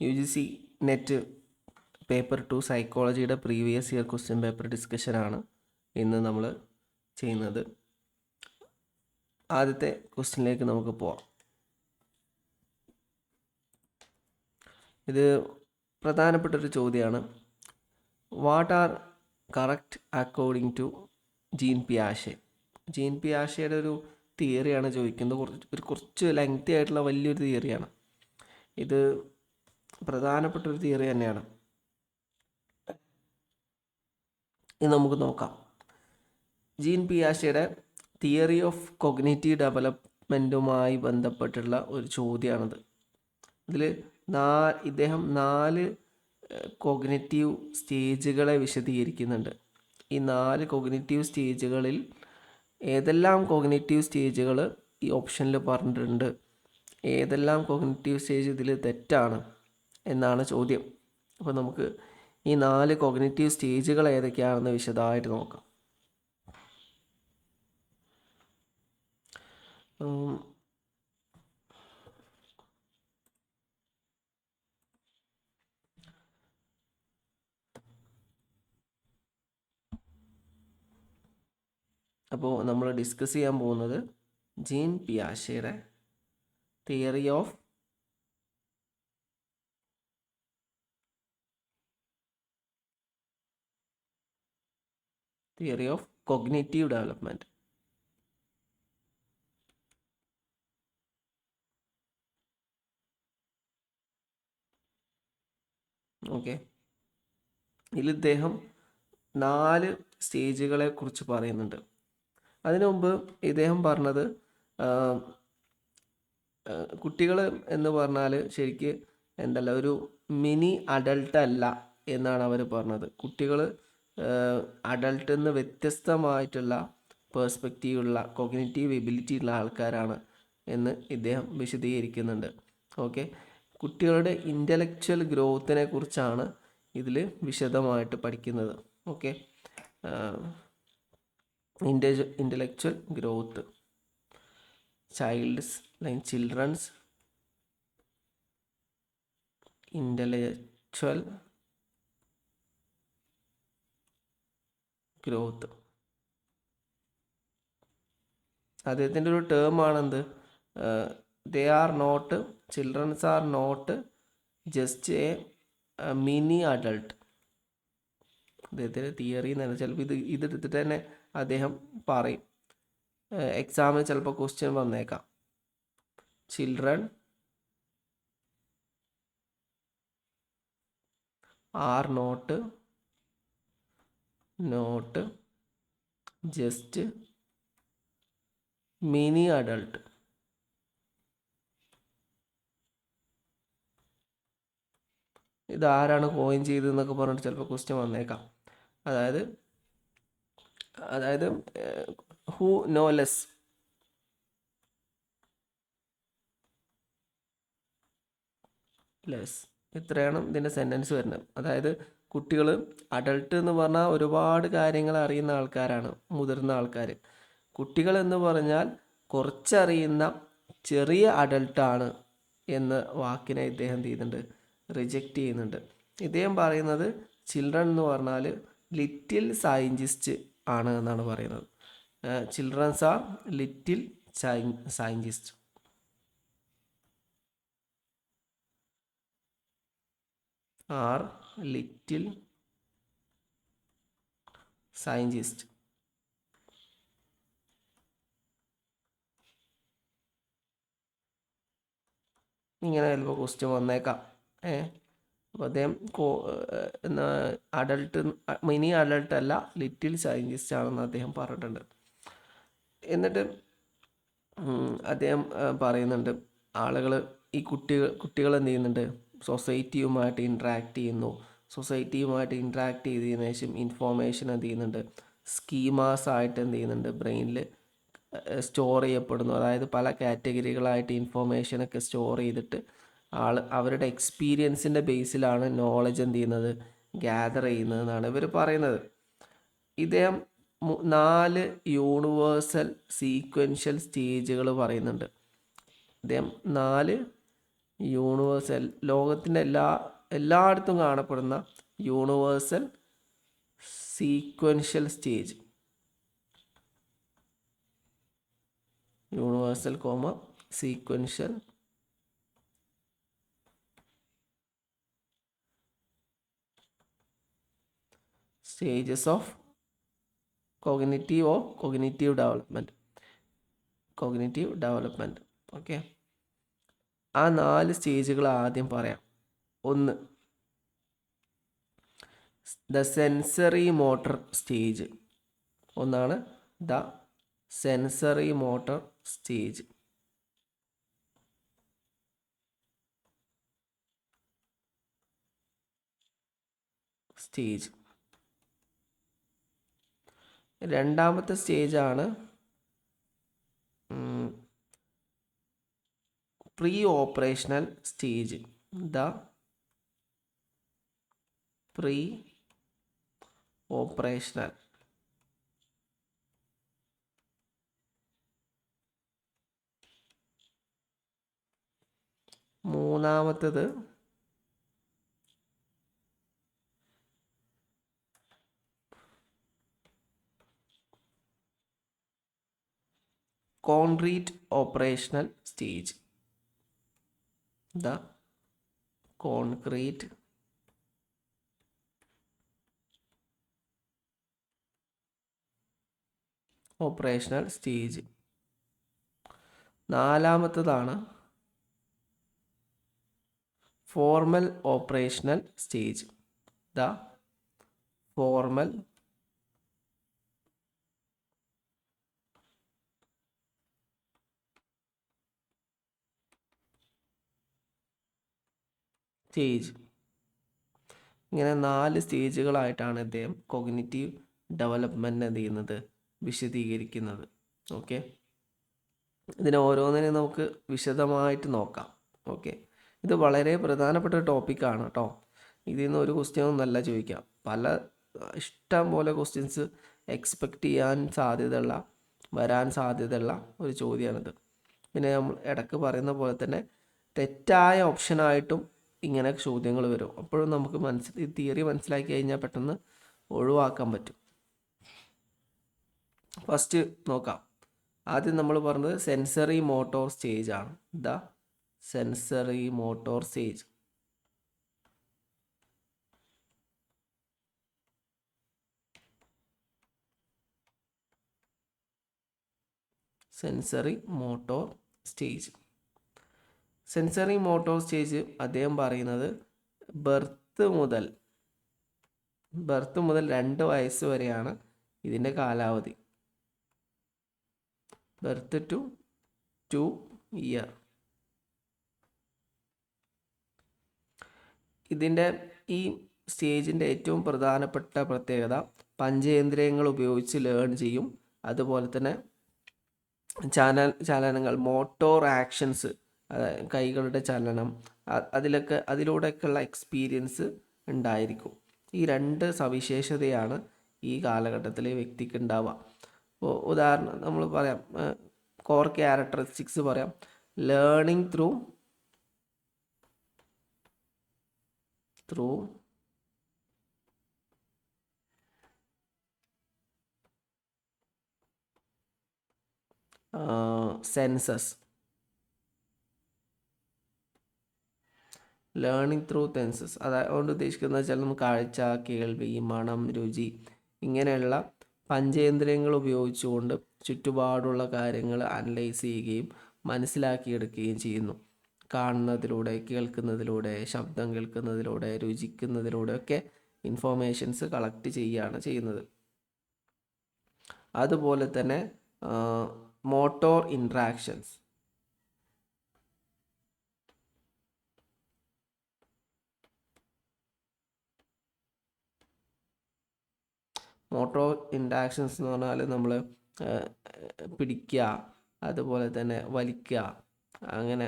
UGC net paper 2 സൈക്കോളജിയുടെ previous year question paper ഡിസ്കഷനാണ് ഇന്ന് നമ്മൾ ചെയ്യുന്നത്. ആദ്യത്തെ ക്വസ്റ്റ്യനിലേക്ക് നമുക്ക് പോവാം. ഇത് പ്രധാനപ്പെട്ടൊരു ചോദ്യമാണ്. What are correct according to Jean പിയാഷെ? ജീൻ പിയാഷയുടെ ഒരു തിയറിയാണ് ചോദിക്കുന്നത്. കുറച്ച് ലെങ്തി ആയിട്ടുള്ള വലിയൊരു തിയറിയാണ്. ഇത് പ്രധാനപ്പെട്ടൊരു തിയറി തന്നെയാണ്. ഇത് നമുക്ക് നോക്കാം. ജീൻ പിയാഷയുടെ തിയറി ഓഫ് കൊഗ്നിറ്റീവ് ഡെവലപ്മെൻറ്റുമായി ബന്ധപ്പെട്ടുള്ള ഒരു ചോദ്യമാണിത്. ഇതിൽ ഇദ്ദേഹം 4 കൊഗ്നിറ്റീവ് സ്റ്റേജുകളെ വിശദീകരിക്കുന്നുണ്ട്. ഈ 4 കൊഗ്നിറ്റീവ് സ്റ്റേജുകളിൽ ഏതെല്ലാം കൊഗ്നിറ്റീവ് സ്റ്റേജുകൾ ഈ ഓപ്ഷനിൽ പറഞ്ഞിട്ടുണ്ട്, ഏതെല്ലാം കൊഗ്നിറ്റീവ് സ്റ്റേജ് ഇതിൽ തെറ്റാണ് എന്നാണ് ചോദ്യം. അപ്പോൾ നമുക്ക് ഈ 4 കൊഗ്നിറ്റീവ് സ്റ്റേജുകൾ ഏതൊക്കെയാണെന്ന് വിശദമായിട്ട് നോക്കാം. അപ്പോൾ നമ്മൾ ഡിസ്കസ് ചെയ്യാൻ പോകുന്നത് ജീൻ പിയാഷയുടെ theory of cognitive development. Okay, ഇതിൽ ഇദ്ദേഹം 4 സ്റ്റേജുകളെ കുറിച്ച് പറയുന്നുണ്ട്. അതിനു മുമ്പ് ഇദ്ദേഹം പറഞ്ഞത് കുട്ടികൾ എന്ന് പറഞ്ഞാൽ ശരിക്ക് ഒരു മിനി അഡൾട്ട് അല്ല എന്നാണ് അവർ പറഞ്ഞത്. കുട്ടികൾ അഡൾട്ടിൽ നിന്ന് വ്യത്യസ്തമായിട്ടുള്ള പേഴ്സ്പെക്റ്റീവുള്ള കൊഗ്നിറ്റീവ് എബിലിറ്റി ഉള്ള ആൾക്കാരാണ് എന്ന് ഇദ്ദേഹം വിശദീകരിക്കുന്നുണ്ട്. ഓക്കെ, കുട്ടികളുടെ ഇൻ്റലക്ച്വൽ ഗ്രോത്തിനെ കുറിച്ചാണ് ഇതിൽ വിശദമായിട്ട് പഠിക്കുന്നത്. Okay, intellectual growth, children's intellectual growth. അദ്ദേഹത്തിൻ്റെ ഒരു ടേമാണെന്ത്? Children's are not just a mini adult. അദ്ദേഹത്തിൻ്റെ തിയറി എന്ന് പറഞ്ഞാൽ ചിലപ്പോൾ ഇതെടുത്തിട്ട് തന്നെ അദ്ദേഹം പറയും. എക്സാമിന് ചിലപ്പോൾ ക്വസ്റ്റ്യൻ വന്നേക്കാം. Children are not just mini adult. ഇതാരാണ് കോയിൻ ചെയ്തതെന്നൊക്കെ പറഞ്ഞിട്ട് ചിലപ്പോൾ ക്വസ്റ്റ്യൻ വന്നേക്കാം. അതായത് ഹൂ നോ ലെസ്. ഇത്രയാണ് ഇതിൻ്റെ സെൻറ്റൻസ് വരുന്നത്. അതായത് കുട്ടികൾ, അഡൾട്ട് എന്ന് പറഞ്ഞാൽ ഒരുപാട് കാര്യങ്ങൾ അറിയുന്ന ആൾക്കാരാണ്, മുതിർന്ന ആൾക്കാർ. കുട്ടികൾ എന്ന് പറഞ്ഞാൽ കുറച്ചറിയുന്ന ചെറിയ അഡൾട്ടാണ് എന്ന വാക്കിനെ ഇദ്ദേഹം റിജക്റ്റ് ചെയ്യുന്നുണ്ട്. ഇദ്ദേഹം പറയുന്നത് ചിൽഡ്രൻ എന്ന് പറഞ്ഞാൽ ലിറ്റിൽ സയൻറ്റിസ്റ്റ് ആണ് എന്നാണ് പറയുന്നത്. Children's R little scientist. ഇങ്ങനെ ചിലപ്പോൾ ക്വസ്റ്റ്യൻ വന്നേക്കാം. അപ്പോൾ അദ്ദേഹം മിനി അഡൾട്ട് അല്ല, ലിറ്റിൽ സയൻറ്റിസ്റ്റ് ആണെന്ന് അദ്ദേഹം പറഞ്ഞിട്ടുണ്ട്. എന്നിട്ട് അദ്ദേഹം പറയുന്നുണ്ട്, ഈ കുട്ടികൾ എന്ത് ചെയ്യുന്നുണ്ട്? സൊസൈറ്റിയുമായിട്ട് ഇൻട്രാക്ട് ചെയ്യുന്നു. സൊസൈറ്റിയുമായിട്ട് ഇൻട്രാക്ട് ചെയ്തതിനു ശേഷം ഇൻഫോർമേഷൻ എന്ത് ചെയ്യുന്നുണ്ട്? സ്കീമാസ് ആയിട്ട് എന്ത് ചെയ്യുന്നുണ്ട്? ബ്രെയിനിൽ സ്റ്റോർ ചെയ്യപ്പെടുന്നു. അതായത് പല കാറ്റഗറികളായിട്ട് ഇൻഫോർമേഷനൊക്കെ സ്റ്റോർ ചെയ്തിട്ട് അവരുടെ എക്സ്പീരിയൻസിൻ്റെ ബേസിലാണ് നോളജ് എന്ത് ചെയ്യുന്നത്? ഗ്യാദർ ചെയ്യുന്നതെന്നാണ് ഇവർ പറയുന്നത്. ഇദ്ദേഹം 4 യൂണിവേഴ്സൽ സീക്വൻഷ്യൽ സ്റ്റേജുകൾ പറയുന്നുണ്ട്. ഇദ്ദേഹം 4 യൂണിവേഴ്സൽ, ലോകത്തിൻ്റെ എല്ലായിടത്തും കാണപ്പെടുന്ന universal sequential stage. Universal sequential stages of cognitive development. Okay, ആ 4 സ്റ്റേജുകൾ ആദ്യം പറയാം. ഒന്ന്, ദ സെൻസറി മോട്ടർ സ്റ്റേജ്. ഒന്നാണ് ദ സെൻസറി മോട്ടർ സ്റ്റേജ്. രണ്ടാമത്തെ സ്റ്റേജാണ് pre operational stage. The pre operational. മൂന്നാമത്തത് concrete operational stage. The concrete operational stage. നാലാമത്തതാണ് formal operational stage. The formal stage. ഇങ്ങനെ 4 സ്റ്റേജുകളായിട്ടാണ് ഇദ്ദേഹം കോഗ്നിറ്റീവ് ഡെവലപ്മെൻറ്റ് എന്ത് ചെയ്യുന്നത്, വിശദീകരിക്കുന്നത്. ഓക്കെ, ഇതിനെ ഓരോന്നിനെയും നമുക്ക് വിശദമായിട്ട് നോക്കാം. ഓക്കെ, ഇത് വളരെ പ്രധാനപ്പെട്ട ഒരു ടോപ്പിക്കാണ് കേട്ടോ. ഇതിൽ നിന്ന് ഒരു ക്വസ്റ്റ്യൻ ഒന്നല്ല ചോദിക്കാം, ഇഷ്ടം പോലെ ക്വസ്റ്റ്യൻസ് എക്സ്പെക്റ്റ് വരാൻ സാധ്യതയുള്ള ഒരു ചോദ്യമാണിത്. പിന്നെ നമ്മൾ ഇടയ്ക്ക് പറയുന്ന പോലെ തന്നെ തെറ്റായ ഓപ്ഷനായിട്ടും ഇങ്ങനെ ചോദ്യങ്ങൾ വരും. അപ്പോഴും നമുക്ക് തിയറി മനസ്സിലാക്കി കഴിഞ്ഞാൽ പെട്ടെന്ന് ഒഴിവാക്കാൻ പറ്റും. ഫസ്റ്റ് നോക്കാം. ആദ്യം നമ്മൾ പറഞ്ഞത് സെൻസറി മോട്ടോർ സ്റ്റേജ് ആണ്. The sensory motor stage. Sensory motor stage. Sensory motor stage അദ്ദേഹം പറയുന്നത് ബർത്ത് മുതൽ 2 വയസ്സ് വരെയാണ് ഇതിൻ്റെ കാലാവധി. Birth to 2 year. ഇതിൻ്റെ ഈ സ്റ്റേജിൻ്റെ ഏറ്റവും പ്രധാനപ്പെട്ട പ്രത്യേകത പഞ്ചേന്ദ്രിയങ്ങൾ ഉപയോഗിച്ച് ലേൺ ചെയ്യും. അതുപോലെ തന്നെ ചലനങ്ങൾ, മോട്ടോർ ആക്ഷൻസ്, അതായത് കൈകളുടെ ചലനം, അതിലൂടെയൊക്കെയുള്ള എക്സ്പീരിയൻസ് ഉണ്ടായിരിക്കും. ഈ 2 സവിശേഷതയാണ് ഈ കാലഘട്ടത്തിൽ വ്യക്തിക്ക് ഉണ്ടാവുക. ഇപ്പോൾ ഉദാഹരണം നമ്മൾ പറയാം, കോർ ക്യാരക്ടറിസ്റ്റിക്സ് പറയാം. Learning through census. Learning through census അതുകൊണ്ട് ഉദ്ദേശിക്കുന്നത് വെച്ചാൽ നമുക്ക് കാഴ്ച, കേൾവി, മണം, രുചി ഇങ്ങനെയുള്ള പഞ്ചേന്ദ്രിയങ്ങൾ ഉപയോഗിച്ചുകൊണ്ട് ചുറ്റുപാടുള്ള കാര്യങ്ങൾ അനലൈസ് ചെയ്യുകയും മനസ്സിലാക്കിയെടുക്കുകയും ചെയ്യുന്നു. കാണുന്നതിലൂടെ, കേൾക്കുന്നതിലൂടെ, ശബ്ദം കേൾക്കുന്നതിലൂടെ, രുചിക്കുന്നതിലൂടെ ഒക്കെ ഇൻഫോർമേഷൻസ് കളക്ട് ചെയ്യുകയാണ് ചെയ്യുന്നത്. അതുപോലെ തന്നെ മോട്ടോർ ഇൻട്രാക്ഷൻസ്. മോട്ടോർ ഇൻട്രാക്ഷൻസ് എന്ന് പറഞ്ഞാൽ നമ്മൾ പിടിക്കുക, അതുപോലെ തന്നെ വലിക്കുക, അങ്ങനെ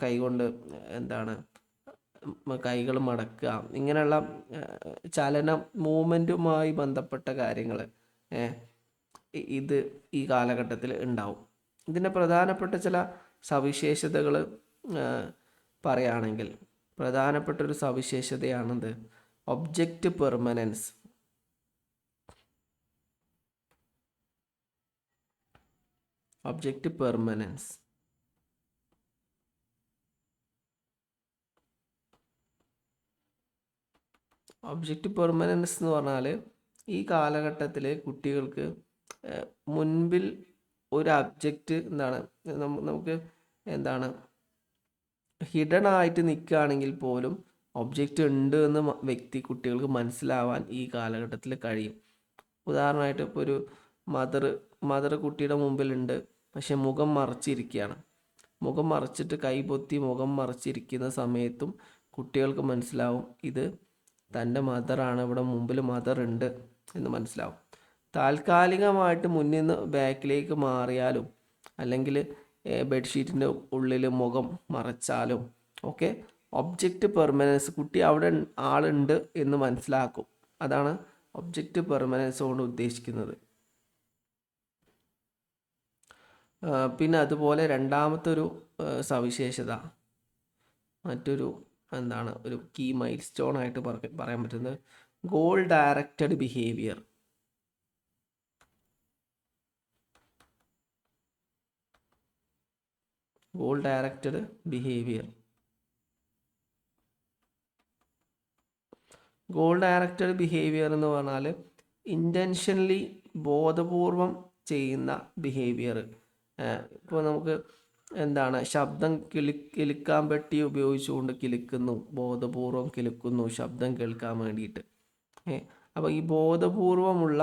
കൈകൊണ്ട് കൈകൾ മടക്കുക, ഇങ്ങനെയുള്ള ചലനം, മൂവ്മെൻറ്റുമായി ബന്ധപ്പെട്ട കാര്യങ്ങൾ ഇത് ഈ കാലഘട്ടത്തിൽ ഉണ്ടാവും. ഇതിൻ്റെ പ്രധാനപ്പെട്ട ചില സവിശേഷതകൾ പറയുകയാണെങ്കിൽ പ്രധാനപ്പെട്ടൊരു സവിശേഷതയാണത് object permanence. Object permanence object permanence എന്ന് പറഞ്ഞാൽ ഈ കാലഘട്ടത്തിൽ കുട്ടികൾക്ക് മുൻപിൽ ഒരു ഒബ്ജക്റ്റ് എന്താണ് നമുക്ക് എന്താണ് ഹിഡൻ ആയിട്ട് നിൽക്കുകയാണെങ്കിൽ പോലും ഒബ്ജക്റ്റ് ഉണ്ട് എന്ന് കുട്ടികൾക്ക് മനസ്സിലാവാൻ ഈ കാലഘട്ടത്തിൽ കഴിയും. ഉദാഹരണമായിട്ട് ഇപ്പോൾ ഒരു മദർ കുട്ടിയുടെ മുമ്പിലുണ്ട്, പക്ഷെ മുഖം മറച്ചിരിക്കുകയാണ്. മുഖം മറച്ചിട്ട് കൈപൊത്തി മുഖം മറച്ചിരിക്കുന്ന സമയത്തും കുട്ടികൾക്ക് മനസ്സിലാവും ഇത് തൻ്റെ മദറാണ്, ഇവിടെ മുമ്പിൽ മദർ ഉണ്ട് എന്ന് മനസ്സിലാവും. താൽക്കാലികമായിട്ട് മുന്നിൽ നിന്ന് ബാക്കിലേക്ക് മാറിയാലും അല്ലെങ്കിൽ ബെഡ്ഷീറ്റിൻ്റെ ഉള്ളിൽ മുഖം മറച്ചാലും ഒക്കെ ഒബ്ജക്റ്റ് പെർമനൻസ്, കുട്ടി അവിടെ ആളുണ്ട് എന്ന് മനസ്സിലാക്കും. അതാണ് ഒബ്ജക്റ്റ് പെർമനൻസ് കൊണ്ട് ഉദ്ദേശിക്കുന്നത്. പിന്നെ അതുപോലെ രണ്ടാമത്തെ ഒരു സവിശേഷത, മറ്റൊരു എന്താണ് ഒരു കീ മൈൽ സ്റ്റോൺ ആയിട്ട് പറയാൻ പറ്റുന്നത് goal directed behaviour. Goal directed behaviour. Goal directed behaviour എന്ന് പറഞ്ഞാൽ ഇൻറ്റൻഷനലി ബോധപൂർവം ചെയ്യുന്ന ബിഹേവിയർ. ഇപ്പോൾ നമുക്ക് എന്താണ് ശബ്ദം കിലുക്കാൻ പെട്ടി ഉപയോഗിച്ചുകൊണ്ട് കിലുക്കുന്നു, ബോധപൂർവം കിലുക്കുന്നു ശബ്ദം കേൾക്കാൻ വേണ്ടിയിട്ട്. അപ്പോൾ ഈ ബോധപൂർവമുള്ള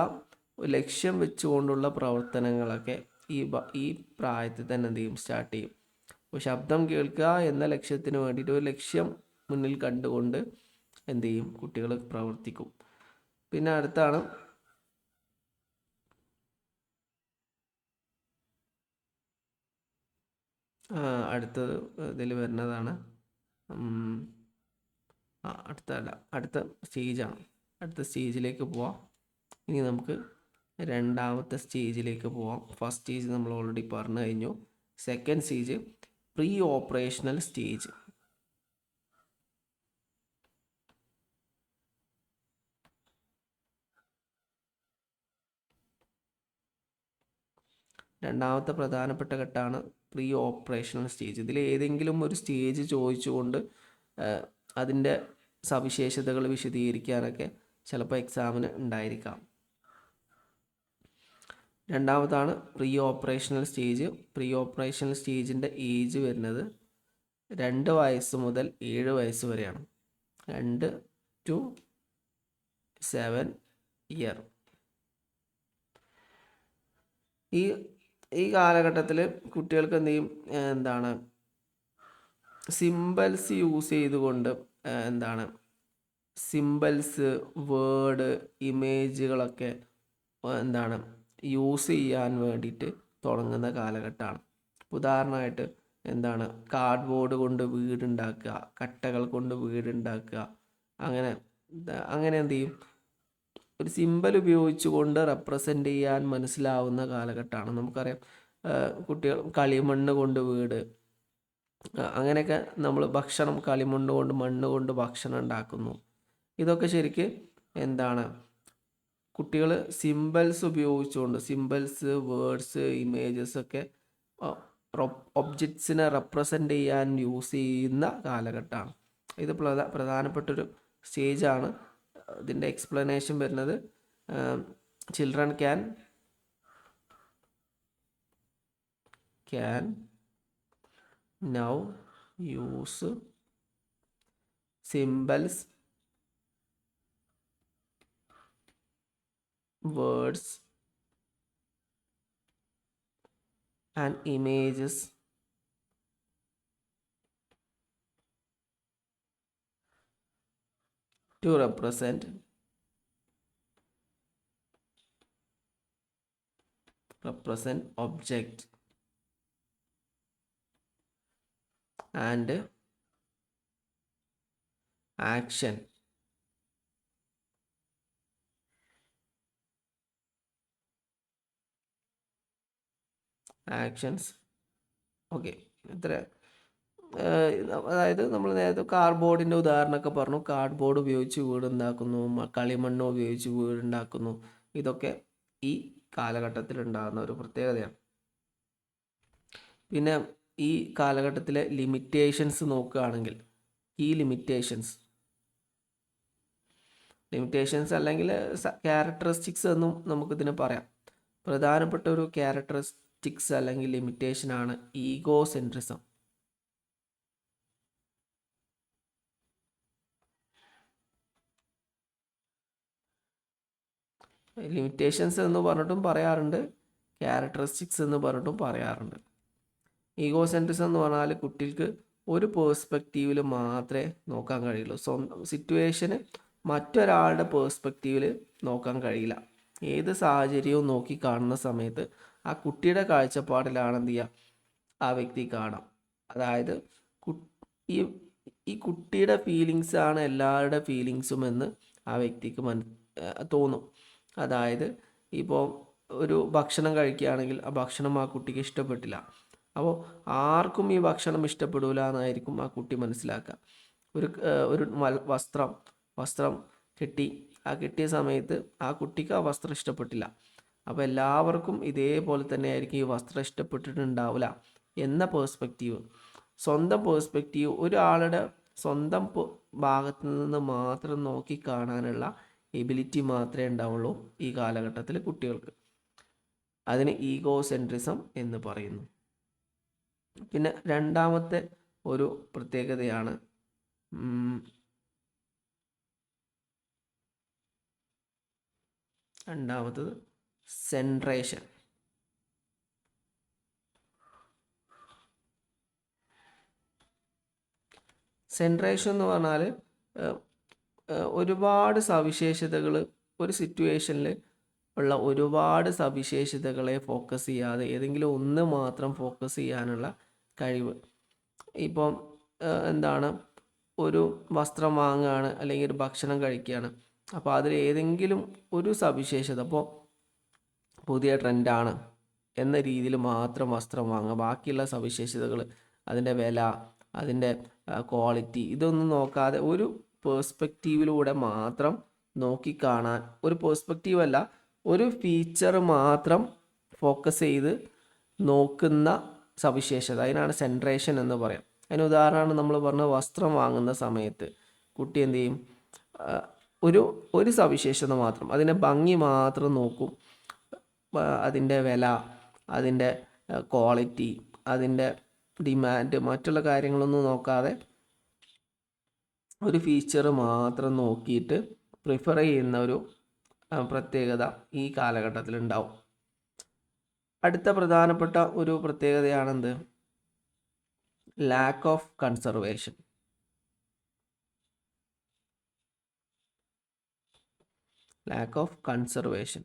ലക്ഷ്യം വെച്ചുകൊണ്ടുള്ള പ്രവർത്തനങ്ങളൊക്കെ ഈ പ്രായത്തിൽ തന്നെ എന്ത് ചെയ്യും, സ്റ്റാർട്ട് ചെയ്യും. അപ്പോൾ ശബ്ദം കേൾക്കുക എന്ന ലക്ഷ്യത്തിന് വേണ്ടിയിട്ട് ഒരു ലക്ഷ്യം മുന്നിൽ കണ്ടുകൊണ്ട് എന്ത് ചെയ്യും, കുട്ടികൾ പ്രവർത്തിക്കും. പിന്നെ അടുത്താണ് അടുത്തത് ഇതിൽ വരുന്നതാണ് അടുത്ത സ്റ്റേജാണ്. അടുത്ത സ്റ്റേജിലേക്ക് പോവാം. ഇനി നമുക്ക് രണ്ടാമത്തെ സ്റ്റേജിലേക്ക് പോവാം. ഫസ്റ്റ് സ്റ്റേജ് നമ്മൾ ഓൾറെഡി പറഞ്ഞു കഴിഞ്ഞു. Second stage pre operational stage. രണ്ടാമത്തെ പ്രധാനപ്പെട്ട ഘട്ടമാണ് പ്രീ ഓപ്പറേഷണൽ സ്റ്റേജ്. ഇതിൽ ഏതെങ്കിലും ഒരു സ്റ്റേജ് ചോദിച്ചുകൊണ്ട് അതിൻ്റെ സവിശേഷതകൾ വിശദീകരിക്കാനൊക്കെ ചിലപ്പോൾ എക്സാമിന് ഉണ്ടായിരിക്കാം. രണ്ടാമതാണ് pre operational stage. Pre operational സ്റ്റേജിൻ്റെ ഏജ് വരുന്നത് 2 വയസ്സ് മുതൽ 7 വയസ്സ് വരെയാണ്. 2 to 7 ഇയർ. ഈ കാലഘട്ടത്തിൽ കുട്ടികൾക്ക് എന്താണ് സിംബൽസ് യൂസ് ചെയ്തുകൊണ്ട് സിംബൽസ്, വേർഡ്, ഇമേജുകളൊക്കെ യൂസ് ചെയ്യാൻ വേണ്ടിയിട്ട് തുടങ്ങുന്ന കാലഘട്ടമാണ്. ഉദാഹരണമായിട്ട് കാർഡ് ബോർഡ് കൊണ്ട് വീടുണ്ടാക്കുക, കട്ടകൾ കൊണ്ട് വീടുണ്ടാക്കുക, അങ്ങനെ എന്ത് ചെയ്യും, ഒരു സിമ്പൽ ഉപയോഗിച്ചുകൊണ്ട് റെപ്രസെൻ്റ് ചെയ്യാൻ മനസ്സിലാവുന്ന കാലഘട്ടമാണ്. നമുക്കറിയാം കുട്ടികൾ കളിമണ്ണ് കൊണ്ട് വീട്, അങ്ങനെയൊക്കെ നമ്മൾ ഭക്ഷണം മണ്ണ് കൊണ്ട് ഭക്ഷണം ഉണ്ടാക്കുന്നു. ഇതൊക്കെ ശരിക്ക് കുട്ടികൾ സിംബൽസ് ഉപയോഗിച്ചുകൊണ്ട്, സിംബൽസ്, വേർഡ്സ്, ഇമേജസ് ഒക്കെ ഒബ്ജക്ട്സിനെ റെപ്രസെൻ്റ് ചെയ്യാൻ യൂസ് ചെയ്യുന്ന കാലഘട്ടമാണ്. ഇത് പ്രധാനപ്പെട്ടൊരു സ്റ്റേജാണ്. ഇതിൻ്റെ എക്സ്പ്ലനേഷൻ വരുന്നത് children can now use symbols, words and images to represent object and action. Actions. Okay. ഇത്ര അതായത് നമ്മൾ നേരത്തെ കാർഡ്ബോർഡിൻ്റെ ഉദാഹരണമൊക്കെ പറഞ്ഞു. കാർഡ്ബോർഡ് ഉപയോഗിച്ച് വീടുണ്ടാക്കുന്നു, കളിമണ്ണ് ഉപയോഗിച്ച് വീടുണ്ടാക്കുന്നു. ഇതൊക്കെ ഈ കാലഘട്ടത്തിൽ ഉണ്ടാകുന്ന ഒരു പ്രത്യേകതയാണ്. പിന്നെ ഈ കാലഘട്ടത്തിലെ ലിമിറ്റേഷൻസ് നോക്കുകയാണെങ്കിൽ, ഈ ലിമിറ്റേഷൻസ് അല്ലെങ്കിൽ ക്യാരക്ടറിസ്റ്റിക്സ് എന്നും നമുക്കിതിനെ പറയാം. പ്രധാനപ്പെട്ട ഒരു ക്യാരക്ടറിസ്റ്റിക്സ് അല്ലെങ്കിൽ ലിമിറ്റേഷനാണ് ഈഗോ സെൻട്രിസം. ലിമിറ്റേഷൻസ് എന്ന് പറഞ്ഞിട്ടും പറയാറുണ്ട്, ക്യാരക്ടറിസ്റ്റിക്സ് എന്ന് പറഞ്ഞിട്ടും പറയാറുണ്ട്. ഈഗോ സെൻട്രിസം എന്ന് പറഞ്ഞാൽ കുട്ടിക്ക് ഒരു പേഴ്സ്പെക്റ്റീവിൽ മാത്രമേ നോക്കാൻ കഴിയുള്ളൂ. സ്വന്തം സിറ്റുവേഷന് മറ്റൊരാളുടെ പേഴ്സ്പെക്റ്റീവിൽ നോക്കാൻ കഴിയില്ല. ഏത് സാഹചര്യവും നോക്കി കാണുന്ന സമയത്ത് ആ കുട്ടിയുടെ കാഴ്ചപ്പാടിലാണ് എന്ത് ചെയ്യുക, ആ വ്യക്തി കാണാം. അതായത് ഈ ഈ കുട്ടിയുടെ ഫീലിങ്സ് ആണ് എല്ലാവരുടെ ഫീലിങ്സും എന്ന് ആ വ്യക്തിക്ക് തോന്നും. അതായത് ഇപ്പോൾ ഒരു ഭക്ഷണം കഴിക്കുകയാണെങ്കിൽ ആ ഭക്ഷണം ആ കുട്ടിക്ക് ഇഷ്ടപ്പെട്ടില്ല. അപ്പോൾ ആർക്കും ഈ ഭക്ഷണം ഇഷ്ടപ്പെടില്ല എന്നായിരിക്കും ആ കുട്ടി മനസ്സിലാക്കുക. ഒരു വസ്ത്രം കെട്ടിയ സമയത്ത് ആ കുട്ടിക്ക് ആ വസ്ത്രം ഇഷ്ടപ്പെട്ടില്ല. അപ്പോൾ എല്ലാവർക്കും ഇതേപോലെ തന്നെ ആയിരിക്കും ഈ വസ്ത്രം ഇഷ്ടപ്പെട്ടിട്ടുണ്ടാവില്ല എന്ന പേഴ്സ്പെക്റ്റീവ്, സ്വന്തം പേഴ്സ്പെക്റ്റീവ്, ഒരാളുടെ സ്വന്തം ഭാഗത്തു നിന്ന് മാത്രം നോക്കി കാണാനുള്ള എബിലിറ്റി മാത്രമേ ഉണ്ടാവുള്ളൂ ഈ കാലഘട്ടത്തിൽ കുട്ടികൾക്ക്. അതിന് ഈഗോ സെൻട്രിസം എന്ന് പറയുന്നു. പിന്നെ രണ്ടാമത്തെ ഒരു പ്രത്യേകതയാണ് രണ്ടാമത്തത് സെൻട്രേഷൻ. സെൻട്രേഷൻ എന്ന് പറഞ്ഞാൽ ഒരുപാട് സവിശേഷതകൾ, ഒരു സിറ്റുവേഷനിൽ ഉള്ള ഒരുപാട് സവിശേഷതകളെ ഫോക്കസ് ചെയ്യാതെ ഏതെങ്കിലും ഒന്ന് മാത്രം ഫോക്കസ് ചെയ്യാനുള്ള കഴിവ്. ഇപ്പം എന്താണ്, ഒരു വസ്ത്രം വാങ്ങുകയാണ് അല്ലെങ്കിൽ ഒരു ഭക്ഷണം കഴിക്കുകയാണ്. അപ്പോൾ അതിൽ ഏതെങ്കിലും ഒരു സവിശേഷത, അപ്പോൾ പുതിയ ട്രെൻഡാണ് എന്ന രീതിയിൽ മാത്രം വസ്ത്രം വാങ്ങുക. ബാക്കിയുള്ള സവിശേഷതകൾ, അതിൻ്റെ വില, അതിൻ്റെ ക്വാളിറ്റി, ഇതൊന്നും നോക്കാതെ ഒരു പേഴ്സ്പെക്റ്റീവിലൂടെ മാത്രം നോക്കിക്കാണാൻ, ഒരു പേഴ്സ്പെക്റ്റീവ് അല്ല, ഒരു ഫീച്ചർ മാത്രം ഫോക്കസ് ചെയ്ത് നോക്കുന്ന സവിശേഷത, അതിനാണ് സെൻട്രേഷൻ എന്ന് പറയാം. അതിന് ഉദാഹരണമാണ് നമ്മൾ പറഞ്ഞ വസ്ത്രം വാങ്ങുന്ന സമയത്ത് കുട്ടി എന്ത് ചെയ്യും, ഒരു സവിശേഷത മാത്രം, അതിൻ്റെ ഭംഗി മാത്രം നോക്കും. അതിൻ്റെ വില, അതിൻ്റെ ക്വാളിറ്റി, അതിൻ്റെ ഡിമാൻഡ്, മറ്റുള്ള കാര്യങ്ങളൊന്നും നോക്കാതെ ഒരു ഫീച്ചർ മാത്രം നോക്കിയിട്ട് പ്രിഫർ ചെയ്യുന്ന ഒരു പ്രത്യേകത ഈ കാലഘട്ടത്തിൽ ഉണ്ടാവും. അടുത്ത പ്രധാനപ്പെട്ട ഒരു പ്രത്യേകതയാണെന്ത്, lack of conservation. Lack of conservation.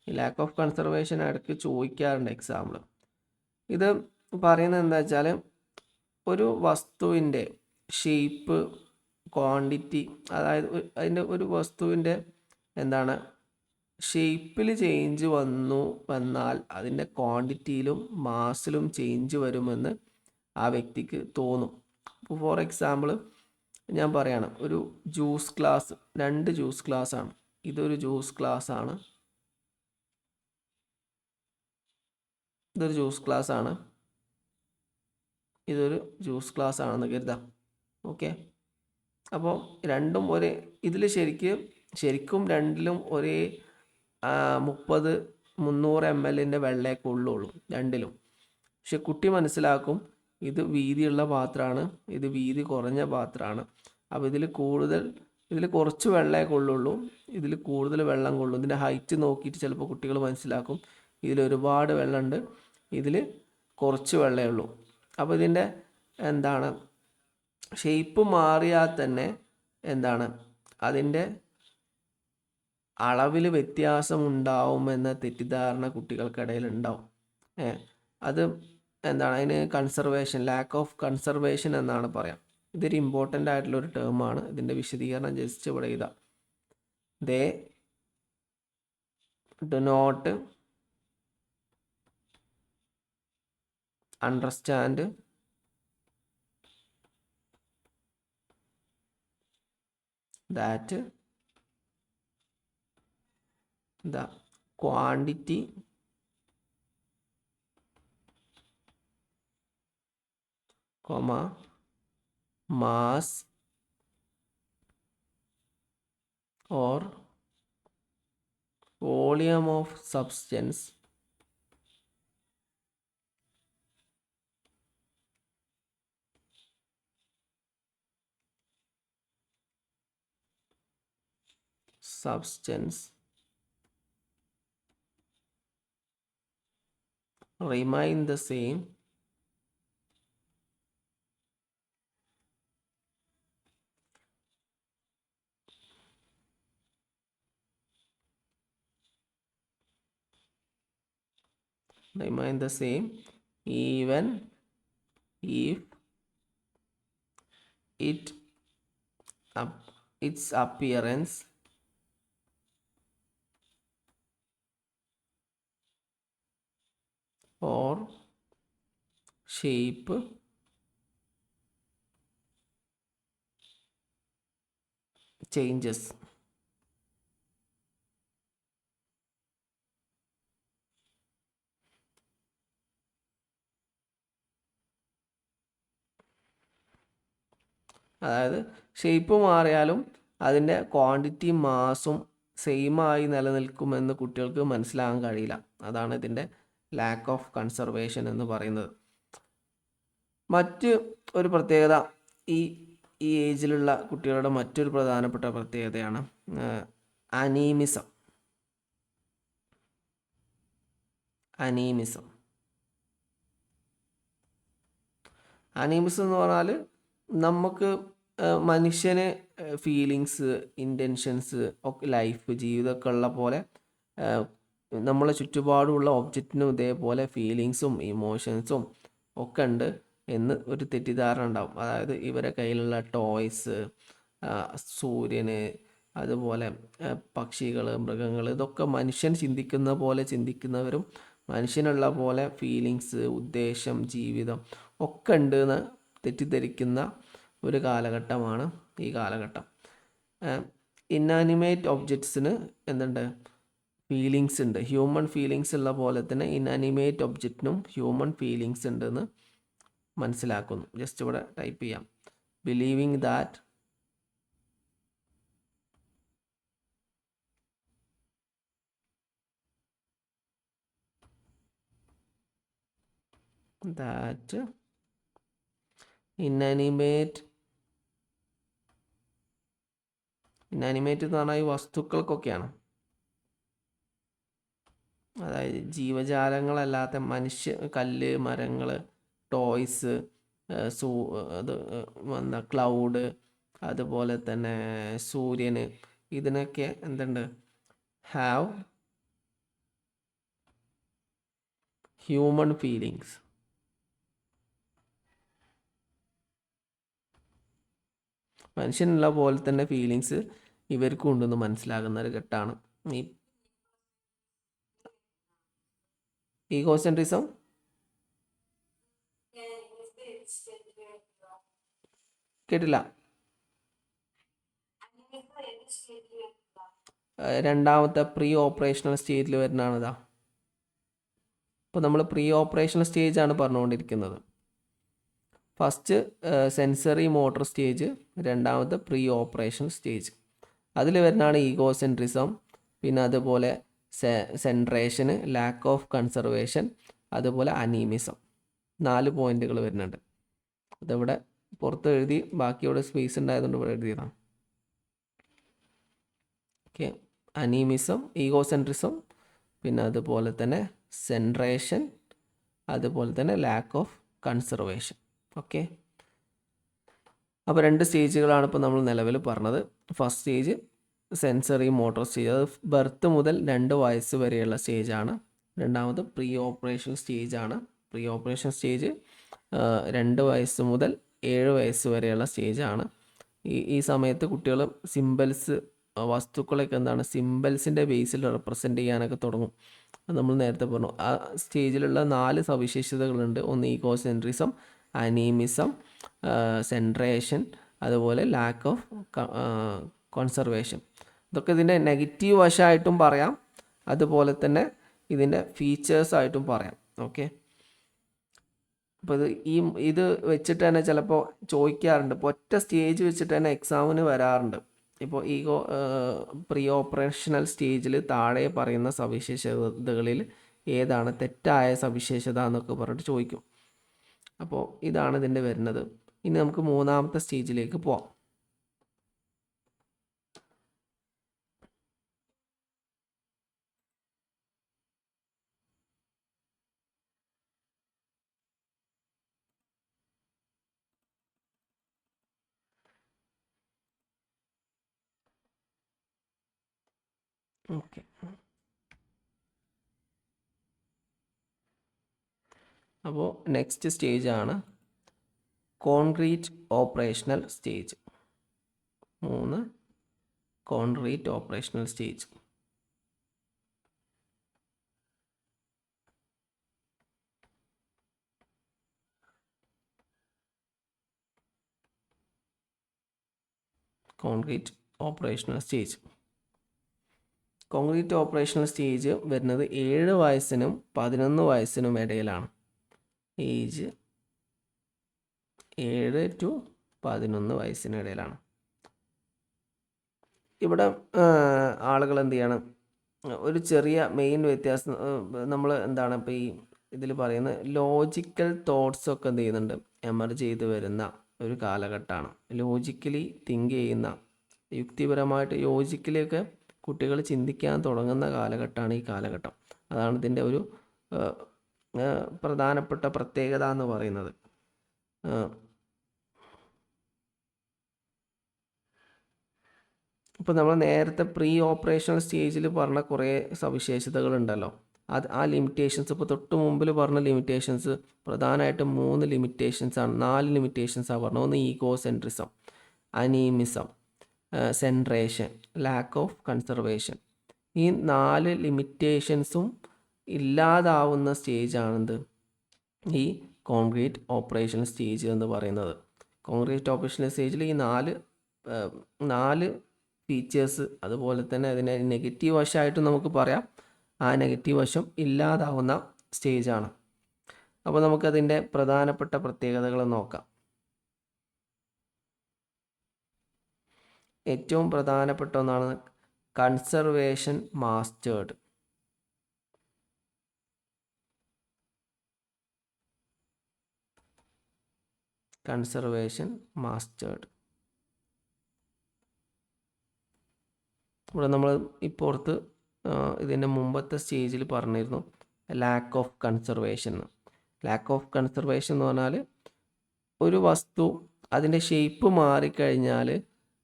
ഈ ലാക്ക് ഓഫ് കൺസർവേഷൻ ഇടയ്ക്ക് ചോദിക്കാറുണ്ട് എക്സാമ്പിൾ. ഇത് പറയുന്നത് എന്താ വെച്ചാൽ, ഒരു വസ്തുവിൻ്റെ ഷേപ്പ്, ക്വാണ്ടിറ്റി, അതായത് അതിൻ്റെ ഒരു വസ്തുവിൻ്റെ എന്താണ് ഷേപ്പിൽ ചേഞ്ച് വന്നാൽ അതിൻ്റെ ക്വാണ്ടിറ്റിയിലും മാസിലും ചേഞ്ച് വരുമെന്ന് ആ വ്യക്തിക്ക് തോന്നും. ഇപ്പോൾ ഫോർ എക്സാമ്പിൾ ഞാൻ പറയാണ്, ഒരു ജ്യൂസ് ഗ്ലാസ്, 2 ജ്യൂസ് ഗ്ലാസ് ആണ്. ഇതൊരു ജ്യൂസ് ഗ്ലാസ് ആണ്, ഇതൊരു ജ്യൂസ് ഗ്ലാസ് ആണ്, ഇതൊരു ജ്യൂസ് ഗ്ലാസ് ആണെന്ന് കരുതാം. ഓക്കെ, അപ്പോൾ രണ്ടും ഒരേ, ഇതിൽ ശരിക്കും രണ്ടിലും ഒരേ 300 ml വെള്ളമൊക്കെ ഉള്ളുള്ളൂ രണ്ടിലും. പക്ഷെ കുട്ടി മനസ്സിലാക്കും ഇത് വീതിയുള്ള പാത്രമാണ്, ഇത് വീതി കുറഞ്ഞ പാത്രമാണ്. അപ്പോൾ ഇതിൽ കുറച്ച് വെള്ളമൊക്കെ ഉള്ളുള്ളൂ, ഇതിൽ കൂടുതൽ വെള്ളം കൊള്ളും. ഇതിൻ്റെ ഹൈറ്റ് നോക്കിയിട്ട് ചിലപ്പോൾ കുട്ടികൾ മനസ്സിലാക്കും ഇതിൽ ഒരുപാട് വെള്ളമുണ്ട്, ഇതിൽ കുറച്ച് വെള്ളമേ ഉള്ളൂ. അപ്പോൾ ഇതിൻ്റെ എന്താണ് ഷേപ്പ് മാറിയാൽ തന്നെ എന്താണ് അതിൻ്റെ അളവിൽ വ്യത്യാസം ഉണ്ടാവുമെന്ന തെറ്റിദ്ധാരണ കുട്ടികൾക്കിടയിൽ ഉണ്ടാവും. അത് എന്താണ്, അതിന് കൺസർവേഷൻ, ലാക്ക് ഓഫ് കൺസർവേഷൻ എന്നാണ് പറയാം. ഇതൊരു ഇമ്പോർട്ടൻ്റ് ആയിട്ടുള്ളൊരു ടേമാണ്. ഇതിൻ്റെ വിശദീകരണം ജസ്റ്റ് ഇവിടെ ഇതാ, they do not understand that the quantity mass or volume of substance remain the same even if its appearance or shape changes. അതായത് ഷേപ്പ് മാറിയാലും അതിൻ്റെ ക്വാണ്ടിറ്റി മാസും സെയിമായി നിലനിൽക്കുമെന്ന് കുട്ടികൾക്ക് മനസ്സിലാകാൻ കഴിയില്ല. അതാണ് ഇതിൻ്റെ ലാക്ക് ഓഫ് കൺസർവേഷൻ എന്ന് പറയുന്നത്. മറ്റ് ഒരു പ്രത്യേകത ഈ ഏജിലുള്ള കുട്ടികളുടെ മറ്റൊരു പ്രധാനപ്പെട്ട പ്രത്യേകതയാണ് അനീമിസം. അനീമിസം എന്ന് പറഞ്ഞാൽ നമുക്ക് മനുഷ്യന് ഫീലിങ്സ്, ഇൻറ്റൻഷൻസ് ഒക്കെ ലൈഫ്, ജീവിതമൊക്കെ ഉള്ള പോലെ നമ്മളെ ചുറ്റുപാടുമുള്ള ഒബ്ജക്റ്റിനും ഇതേപോലെ ഫീലിങ്സും ഇമോഷൻസും ഒക്കെ ഉണ്ട് എന്ന് ഒരു തെറ്റിദ്ധാരണ ഉണ്ടാവും. അതായത് ഇവരെ കയ്യിലുള്ള ടോയ്സ്, സൂര്യന്, അതുപോലെ പക്ഷികൾ, മൃഗങ്ങൾ, ഇതൊക്കെ മനുഷ്യൻ ചിന്തിക്കുന്ന പോലെ ചിന്തിക്കുന്നവരും മനുഷ്യനുള്ള പോലെ ഫീലിങ്സ്, ഉദ്ദേശം, ജീവിതം ഒക്കെ ഉണ്ട് എന്ന് തെറ്റിദ്ധരിക്കുന്ന ഒരു കാലഘട്ടമാണ് ഈ കാലഘട്ടം. ഇന്നാനിമേറ്റ് ഒബ്ജക്ട്സിന് എന്തുണ്ട്? ഫീലിങ്സ് ഉണ്ട്. ഹ്യൂമൻ ഫീലിങ്സ് ഉള്ള പോലെ തന്നെ ഇന്നാനിമേറ്റ് ഒബ്ജക്റ്റിനും ഹ്യൂമൻ ഫീലിങ്സ് ഉണ്ടെന്ന് മനസ്സിലാക്കുന്നു. ജസ്റ്റ് ഇവിടെ ടൈപ്പ് ചെയ്യാം. ബിലീവിങ് ദാറ്റ് ഇന്നാനിമേറ്റ് എന്ന് പറഞ്ഞാൽ ഈ വസ്തുക്കൾക്കൊക്കെയാണ്. അതായത് ജീവജാലങ്ങളല്ലാത്ത കല്ല്, മരങ്ങൾ, ടോയ്സ്, ക്ലൗഡ്, അതുപോലെ തന്നെ സൂര്യന്, ഇതിനൊക്കെ എന്തുണ്ട്? Have human feelings. മനുഷ്യനുള്ള പോലെ തന്നെ ഫീലിങ്സ് ഇവർക്കും ഉണ്ടെന്ന് മനസ്സിലാകുന്ന ഒരു ഘട്ടമാണ് ഈ ഈഗോസെൻട്രിസം. കേട്ടില്ല. രണ്ടാമത്തെ പ്രീ ഓപ്പറേഷണൽ സ്റ്റേജിൽ വരുന്നതാണ് ഇതാ. ഇപ്പോൾ നമ്മൾ പ്രീ ഓപ്പറേഷണൽ സ്റ്റേജാണ് പറഞ്ഞുകൊണ്ടിരിക്കുന്നത്. ഫസ്റ്റ് സെൻസറി മോട്ടോർ സ്റ്റേജ്, രണ്ടാമത്തെ പ്രീ ഓപ്പറേഷണൽ സ്റ്റേജ്. അതിൽ വരുന്നതാണ് ഈഗോസെൻട്രിസം, പിന്നെ അതുപോലെ സെൻട്രേഷന്, ലാക്ക് ഓഫ് കൺസർവേഷൻ, അതുപോലെ അനീമിസം. 4 പോയിന്റുകൾ വരുന്നുണ്ട്. അതിവിടെ പുറത്ത് എഴുതി, ബാക്കി ഇവിടെ സ്പേസ് ഉണ്ടായതുകൊണ്ട് ഇവിടെ എഴുതിയതാണ്. ഓക്കെ, അനീമിസം, ഈഗോസെൻട്രിസം, പിന്നെ അതുപോലെ തന്നെ സെൻട്രേഷൻ, അതുപോലെ തന്നെ ലാക്ക് ഓഫ് കൺസർവേഷൻ. ഓക്കെ, അപ്പോൾ 2 സ്റ്റേജുകളാണ് ഇപ്പോൾ നമ്മൾ നിലവിൽ പറഞ്ഞത്. First stage sensory motor stage, അത് ബർത്ത് മുതൽ 2 വയസ്സ് വരെയുള്ള സ്റ്റേജാണ്. രണ്ടാമത് പ്രീ ഓപ്പറേഷൻ സ്റ്റേജാണ്. പ്രീ ഓപ്പറേഷൻ സ്റ്റേജ് 2 വയസ്സ് മുതൽ 7 വയസ്സ് വരെയുള്ള സ്റ്റേജാണ്. ഈ സമയത്ത് കുട്ടികൾ സിംബൽസ്, വസ്തുക്കളൊക്കെ എന്താണ് സിംബൽസിൻ്റെ ബേസിൽ റെപ്രസെൻ്റ് ചെയ്യാനൊക്കെ തുടങ്ങും. അത് നമ്മൾ നേരത്തെ പറഞ്ഞു. ആ സ്റ്റേജിലുള്ള 4 സവിശേഷതകളുണ്ട്. ഒന്ന് ഈഗോസെൻട്രിസം, അനീമിസം, സെൻട്രേഷൻ, അതുപോലെ ലാക്ക് ഓഫ് കോൺസർവേഷൻ. ഇതൊക്കെ ഇതിൻ്റെ നെഗറ്റീവ് വശമായിട്ടും പറയാം, അതുപോലെ തന്നെ ഇതിൻ്റെ ഫീച്ചേഴ്സായിട്ടും പറയാം. ഓക്കെ, അപ്പോൾ ഇത് വെച്ചിട്ട് തന്നെ ചിലപ്പോൾ ചോദിക്കാറുണ്ട്. ഇപ്പോൾ ഒറ്റ സ്റ്റേജ് വെച്ചിട്ട് തന്നെ എക്സാമിന് വരാറുണ്ട്. ഇപ്പോൾ പ്രീ ഓപ്പറേഷണൽ സ്റ്റേജിൽ താഴെ പറയുന്ന സവിശേഷതകളിൽ ഏതാണ് തെറ്റായ സവിശേഷത എന്നൊക്കെ പറഞ്ഞിട്ട് ചോദിക്കും. അപ്പോൾ ഇതാണ് ഇതിൻ്റെ വരുന്നത്. ഇനി നമുക്ക് മൂന്നാമത്തെ സ്റ്റേജിലേക്ക് പോവാം. ഓക്കെ, അപ്പോൾ നെക്സ്റ്റ് സ്റ്റേജാണ് concrete operational stage. 3 concrete operational stage. Concrete operational stage. Concrete operational stage വരുന്നത് 7 വയസ്സിനും 11 വയസ്സിനും ഇടയിലാണ്. ഏജ് 7 to 11 വയസ്സിനിടയിലാണ്. ഇവിടെ ആളുകൾ എന്ത് ചെയ്യണം, ഒരു ചെറിയ മെയിൻ വ്യത്യാസം നമ്മൾ എന്താണ് ഇപ്പോൾ ഈ ഇതിൽ പറയുന്നത്, ലോജിക്കൽ തോട്ട്സൊക്കെ എന്ത് ചെയ്യുന്നുണ്ട്, എമർജ് ചെയ്ത് വരുന്ന ഒരു കാലഘട്ടമാണ്. ലോജിക്കലി തിങ്ക് ചെയ്യുന്ന, യുക്തിപരമായിട്ട് ലോജിക്കലിയൊക്കെ കുട്ടികൾ ചിന്തിക്കാൻ തുടങ്ങുന്ന കാലഘട്ടമാണ് ഈ കാലഘട്ടം. അതാണ് ഇതിൻ്റെ ഒരു പ്രധാനപ്പെട്ട പ്രത്യേകത എന്ന് പറയുന്നത്. ഇപ്പോൾ നമ്മൾ നേരത്തെ പ്രീ ഓപ്പറേഷണൽ സ്റ്റേജിൽ പറഞ്ഞ കുറേ സവിശേഷതകളുണ്ടല്ലോ, ആ ലിമിറ്റേഷൻസ്, ഇപ്പോൾ തൊട്ട് മുമ്പിൽ പറഞ്ഞ ലിമിറ്റേഷൻസ് പ്രധാനമായിട്ടും 3 ലിമിറ്റേഷൻസാണ്, 4 ലിമിറ്റേഷൻസാണ് പറഞ്ഞത്. ഒന്ന് egocentrism, അനീമിസം, centration, lakh of conservation. ഈ 4 ലിമിറ്റേഷൻസും ഇല്ലാതാവുന്ന സ്റ്റേജാണെന്ത്, ഈ കോൺക്രീറ്റ് ഓപ്പറേഷണൽ സ്റ്റേജ് എന്ന് പറയുന്നത്. കോൺക്രീറ്റ് ഓപ്പറേഷണൽ സ്റ്റേജിൽ ഈ 4 ഫീച്ചേഴ്സ്, അതുപോലെ തന്നെ അതിനെ നെഗറ്റീവ് വശമായിട്ടും നമുക്ക് പറയാം, ആ നെഗറ്റീവ് വശം ഇല്ലാതാവുന്ന സ്റ്റേജാണ്. അപ്പോൾ നമുക്കതിൻ്റെ പ്രധാനപ്പെട്ട പ്രത്യേകതകൾ നോക്കാം. ഏറ്റവും പ്രധാനപ്പെട്ട ഒന്നാണ് കൺസർവേഷൻ മാസ്റ്റേർഡ്. Conservation mastered. ഇവിടെ നമ്മൾ ഇപ്പുറത്ത് ഇതിൻ്റെ മുമ്പത്തെ സ്റ്റേജിൽ പറഞ്ഞിരുന്നു lakh of conservation. Lack of conservation എന്ന് പറഞ്ഞാൽ ഒരു വസ്തു അതിൻ്റെ ഷേപ്പ് മാറിക്കഴിഞ്ഞാൽ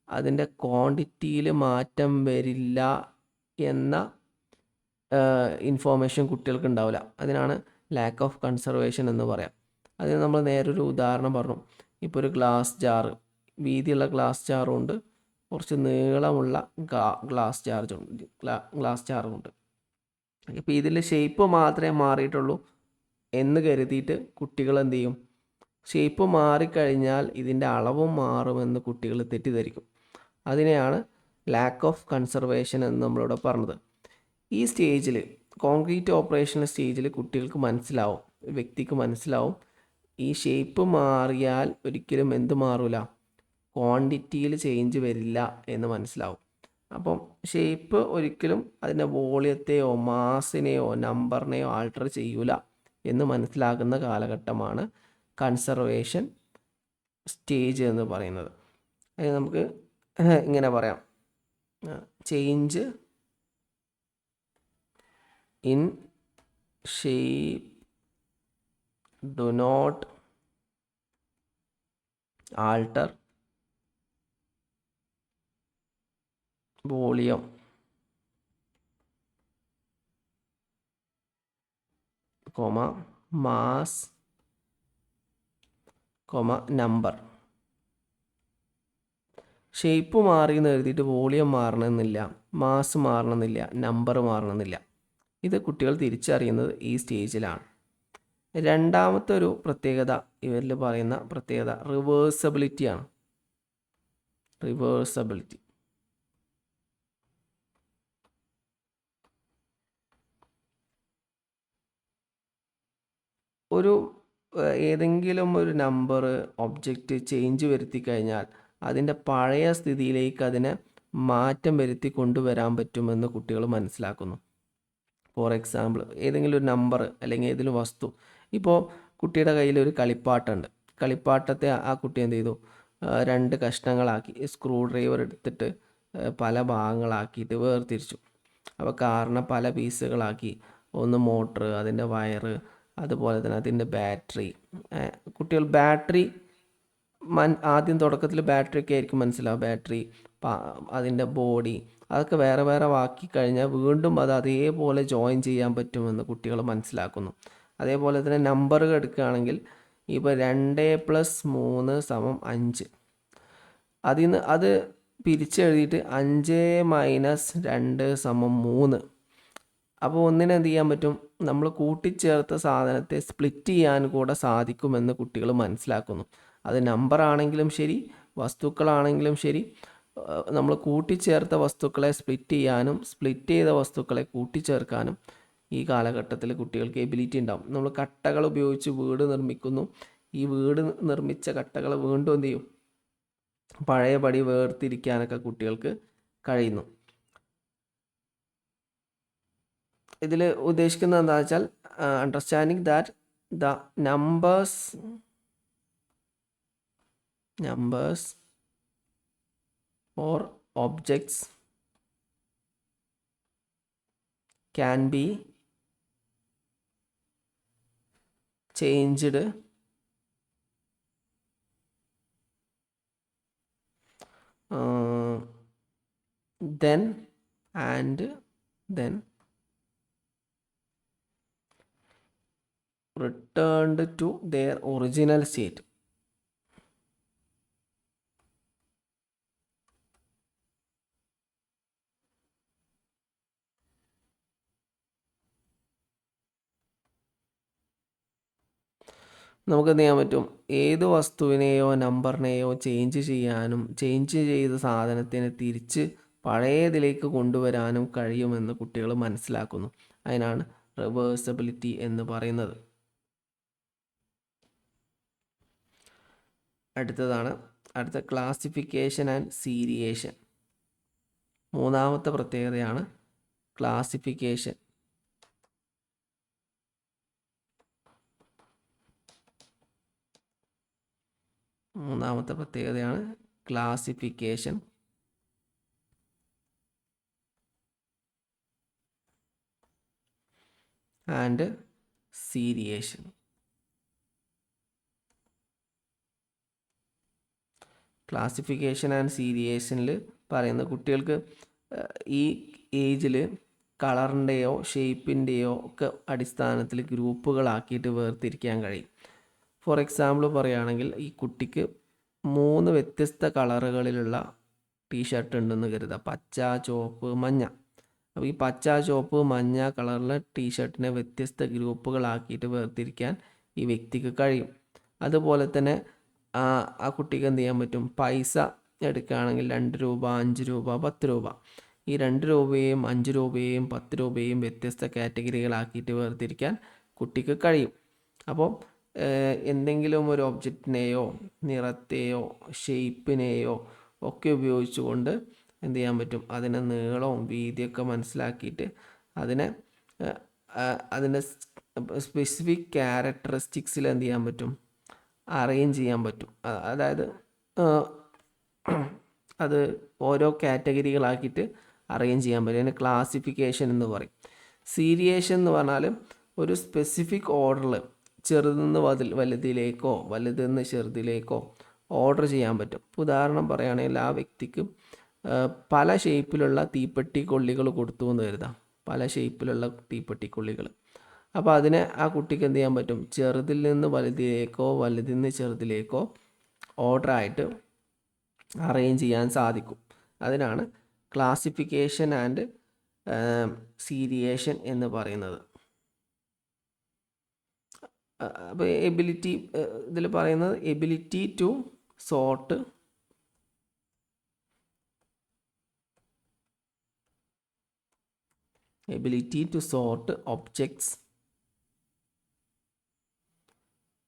അതിൻ്റെ ക്വാണ്ടിറ്റിയിൽ മാറ്റം വരില്ല എന്ന ഇൻഫോർമേഷൻ കുട്ടികൾക്ക് ഉണ്ടാവില്ല. അതിനാണ് ലാക്ക് ഓഫ് കൺസർവേഷൻ എന്ന് പറയാം. അതിന് നമ്മൾ നേരൊരു ഉദാഹരണം പറഞ്ഞു. ഇപ്പോൾ ഒരു ഗ്ലാസ് ജാറ്, വീതിയുള്ള ഗ്ലാസ് ജാറും ഉണ്ട്, കുറച്ച് നീളമുള്ള ഗ്ലാസ് ജാറുമുണ്ട്. ഇപ്പോൾ ഇതിൽ ഷേപ്പ് മാത്രമേ മാറിയിട്ടുള്ളൂ എന്ന് കരുതിയിട്ട് കുട്ടികൾ എന്ത് ചെയ്യും, ഷേപ്പ് മാറിക്കഴിഞ്ഞാൽ ഇതിൻ്റെ അളവും മാറുമെന്ന് കുട്ടികൾ തെറ്റിദ്ധരിക്കും. അതിനെയാണ് ലാക്ക് ഓഫ് കൺസർവേഷൻ എന്ന് നമ്മളിവിടെ പറഞ്ഞത്. ഈ സ്റ്റേജിൽ, കോൺക്രീറ്റ് ഓപ്പറേഷണൽ സ്റ്റേജിൽ കുട്ടികൾക്ക് മനസ്സിലാവും, വ്യക്തിക്ക് മനസ്സിലാവും, ഈ ഷേപ്പ് മാറിയാൽ ഒരിക്കലും എന്ത് മാറില്ല, ക്വാണ്ടിറ്റിയിൽ ചേഞ്ച് വരില്ല എന്ന് മനസ്സിലാവും. അപ്പം ഷേപ്പ് ഒരിക്കലും അതിൻ്റെ വോളിയത്തെയോ മാസിനെയോ നമ്പറിനെയോ ആൾട്ടർ ചെയ്യൂല എന്ന് മനസ്സിലാക്കുന്ന കാലഘട്ടമാണ് കൺസർവേഷൻ സ്റ്റേജ് എന്ന് പറയുന്നത്. അത് നമുക്ക് ഇങ്ങനെ പറയാം, change in shape do not alter volume mass number. Shape മാറി എന്ന് എഴുതിയിട്ട് വോളിയം മാറണമെന്നില്ല, മാസ് മാറണമെന്നില്ല, നമ്പർ മാറണമെന്നില്ല. ഇത് കുട്ടികൾ തിരിച്ചറിയുന്നത് ഈ സ്റ്റേജിലാണ്. രണ്ടാമത്തെ ഒരു പ്രത്യേകത ഇവരിൽ പറയുന്ന പ്രത്യേകത റിവേഴ്സബിലിറ്റിയാണ്. റിവേഴ്സബിലിറ്റി ഒരു ഏതെങ്കിലും ഒരു നമ്പർ ഒബ്ജക്റ്റ് ചേഞ്ച് വരുത്തി കഴിഞ്ഞാൽ അതിൻ്റെ പഴയ സ്ഥിതിയിലേക്ക് അതിനെ മാറ്റം വരുത്തി കൊണ്ടുവരാൻ പറ്റുമെന്ന് കുട്ടികൾ മനസ്സിലാക്കുന്നു. ഫോർ എക്സാമ്പിൾ, ഏതെങ്കിലും ഒരു നമ്പർ അല്ലെങ്കിൽ ഏതെങ്കിലും വസ്തു, ഇപ്പോൾ കുട്ടിയുടെ കയ്യിൽ ഒരു കളിപ്പാട്ടുണ്ട്. കളിപ്പാട്ടത്തെ ആ കുട്ടി എന്ത് ചെയ്തു, 2 കഷ്ണങ്ങളാക്കി സ്ക്രൂ ഡ്രൈവർ എടുത്തിട്ട് പല ഭാഗങ്ങളാക്കിയിട്ട് വേർതിരിച്ചു. അപ്പോൾ കാറിനെ പല പീസുകളാക്കി, ഒന്ന് മോട്ടർ, അതിൻ്റെ വയറ്, അതുപോലെ തന്നെ അതിൻ്റെ ബാറ്ററി. കുട്ടികൾ ബാറ്ററി ആദ്യം തുടക്കത്തിൽ ബാറ്ററിയൊക്കെ ആയിരിക്കും മനസ്സിലാവും. ബാറ്ററി, അതിൻ്റെ ബോഡി, അതൊക്കെ വേറെ വേറെ ആക്കി കഴിഞ്ഞാൽ വീണ്ടും അത് അതേപോലെ ജോയിൻ ചെയ്യാൻ പറ്റുമെന്ന് കുട്ടികൾ മനസ്സിലാക്കുന്നു. അതേപോലെ തന്നെ നമ്പറുകൾ എടുക്കുകയാണെങ്കിൽ ഇപ്പോൾ 2 + 3 = 5. അതിൽ നിന്ന് അത് പിരിച്ചെഴുതിയിട്ട് 5 - 2 = 3. അപ്പോൾ ഒന്നിനെ എന്ത് ചെയ്യാൻ പറ്റും, നമ്മൾ കൂട്ടിച്ചേർത്ത സാധനത്തെ സ്പ്ലിറ്റ് ചെയ്യാൻ കൂടെ സാധിക്കുമെന്ന് കുട്ടികൾ മനസ്സിലാക്കുന്നു. അത് നമ്പർ ആണെങ്കിലും ശരി, വസ്തുക്കളാണെങ്കിലും ശരി, നമ്മൾ കൂട്ടിച്ചേർത്ത വസ്തുക്കളെ സ്പ്ലിറ്റ് ചെയ്യാനും സ്പ്ലിറ്റ് ചെയ്ത വസ്തുക്കളെ കൂട്ടിച്ചേർക്കാനും ഈ കാലഘട്ടത്തിൽ കുട്ടികൾക്ക് എബിലിറ്റി ഉണ്ടാവും. നമ്മൾ കട്ടകൾ ഉപയോഗിച്ച് വീട് നിർമ്മിക്കുന്നു. ഈ വീട് നിർമ്മിച്ച കട്ടകൾ വീണ്ടും എന്ത് ചെയ്യും, പഴയപടി വേർതിരിക്കാനൊക്കെ കുട്ടികൾക്ക് കഴിയുന്നു. ഇതിൽ ഉദ്ദേശിക്കുന്നത് എന്താ വെച്ചാൽ understanding that the numbers or objects can be changed then returned to their original state. നമുക്ക് എന്ത് ചെയ്യാൻ പറ്റും, ഏത് വസ്തുവിനെയോ നമ്പറിനെയോ ചേഞ്ച് ചെയ്യാനും ചേഞ്ച് ചെയ്ത സാധനത്തിനെ തിരിച്ച് പഴയതിലേക്ക് കൊണ്ടുവരാനും കഴിയുമെന്ന് കുട്ടികൾ മനസ്സിലാക്കുന്നു. അതിനാണ് റിവേഴ്സബിലിറ്റി എന്ന് പറയുന്നത്. അടുത്ത ക്ലാസിഫിക്കേഷൻ ആൻഡ് സീരിയേഷൻ. മൂന്നാമത്തെ പ്രത്യേകതയാണ് ക്ലാസിഫിക്കേഷൻ. മൂന്നാമത്തെ പ്രത്യേകതയാണ് classification and seriation. Classification and സീരിയേഷനിൽ പറയുന്ന കുട്ടികൾക്ക് ഈ ഏജിൽ കളറിൻ്റെയോ ഷേപ്പിൻ്റെയോ ഒക്കെ അടിസ്ഥാനത്തിൽ ഗ്രൂപ്പുകളാക്കിയിട്ട് വേർതിരിക്കാൻ കഴിയും. ഫോർ എക്സാമ്പിൾ പറയുകയാണെങ്കിൽ ഈ കുട്ടിക്ക് 3 വ്യത്യസ്ത കളറുകളിലുള്ള ടീഷർട്ട് ഉണ്ടെന്ന് കരുതുക, പച്ച, ചുവപ്പ്, മഞ്ഞ. അപ്പോൾ ഈ പച്ച, ചുവപ്പ്, മഞ്ഞ കളറിലെ ടീഷർട്ടിനെ വ്യത്യസ്ത ഗ്രൂപ്പുകളാക്കിയിട്ട് വേർതിരിക്കാൻ ഈ വ്യക്തിക്ക് കഴിയും. അതുപോലെ തന്നെ ആ കുട്ടിക്ക് എന്ത് ചെയ്യാൻ പറ്റും, പൈസ എടുക്കുകയാണെങ്കിൽ 2 രൂപ, 5 രൂപ, 10 രൂപ. ഈ 2 രൂപയെയും 5 രൂപയെയും 10 രൂപയെയും വ്യത്യസ്ത കാറ്റഗറികളാക്കിയിട്ട് വേർതിരിക്കാൻ കുട്ടിക്ക് കഴിയും. അപ്പോൾ എന്തെങ്കിലും ഒരു ഒബ്ജക്റ്റിനെയോ നിറത്തെയോ ഷേപ്പിനെയോ ഒക്കെ ഉപയോഗിച്ചുകൊണ്ട് എന്ത് ചെയ്യാൻ പറ്റും, അതിൻ്റെ നീളവും വീതിയൊക്കെ മനസ്സിലാക്കിയിട്ട് അതിൻ്റെ സ്പെസിഫിക് ക്യാരക്ടറിസ്റ്റിക്സിൽ എന്ത് ചെയ്യാൻ പറ്റും, അറേഞ്ച് ചെയ്യാൻ പറ്റും. അതായത് അത് ഓരോ കാറ്റഗറികളാക്കിയിട്ട് അറേഞ്ച് ചെയ്യാൻ പറ്റും. അതിന് ക്ലാസിഫിക്കേഷൻ എന്ന് പറയും. സീരിയേഷൻ എന്ന് പറഞ്ഞാൽ ഒരു സ്പെസിഫിക് ഓർഡറിൽ ചെറുതിന്ന് വലുതിലേക്കോ വലുതിന്ന് ചെറുതിലേക്കോ ഓർഡർ ചെയ്യാൻ പറ്റും. ഉദാഹരണം പറയുകയാണെങ്കിൽ ആ വ്യക്തിക്ക് പല ഷേപ്പിലുള്ള തീപ്പെട്ടി കൊള്ളികൾ കൊടുത്തു എന്ന് കരുതാം, പല ഷേപ്പിലുള്ള തീപ്പെട്ടി കൊള്ളികൾ. അപ്പോൾ അതിനെ ആ കുട്ടിക്ക് എന്ത് ചെയ്യാൻ പറ്റും, ചെറുതിൽ നിന്ന് വലുതിലേക്കോ വലുതിൽ നിന്ന് ചെറുതിലേക്കോ ഓർഡറായിട്ട് അറേഞ്ച് ചെയ്യാൻ സാധിക്കും. അതിനാണ് ക്ലാസിഫിക്കേഷൻ ആൻഡ് സീരിയേഷൻ എന്ന് പറയുന്നത്. അപ്പോൾ എബിലിറ്റി ഇതിൽ പറയുന്നത് ability to sort objects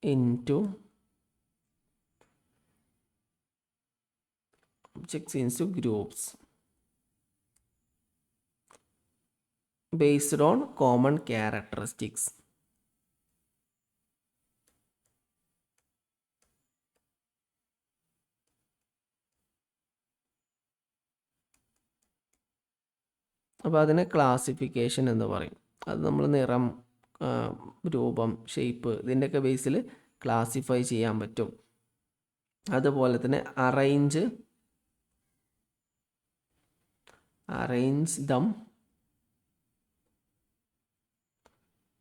into groups based on common characteristics. അപ്പോൾ അതിനെ ക്ലാസിഫിക്കേഷൻ എന്ന് പറയും. അത് നമ്മൾ നിറം, രൂപം, ഷേപ്പ് ഇതിൻ്റെയൊക്കെ ബേസിൽ ക്ലാസിഫൈ ചെയ്യാൻ പറ്റും. അതുപോലെ തന്നെ arrange them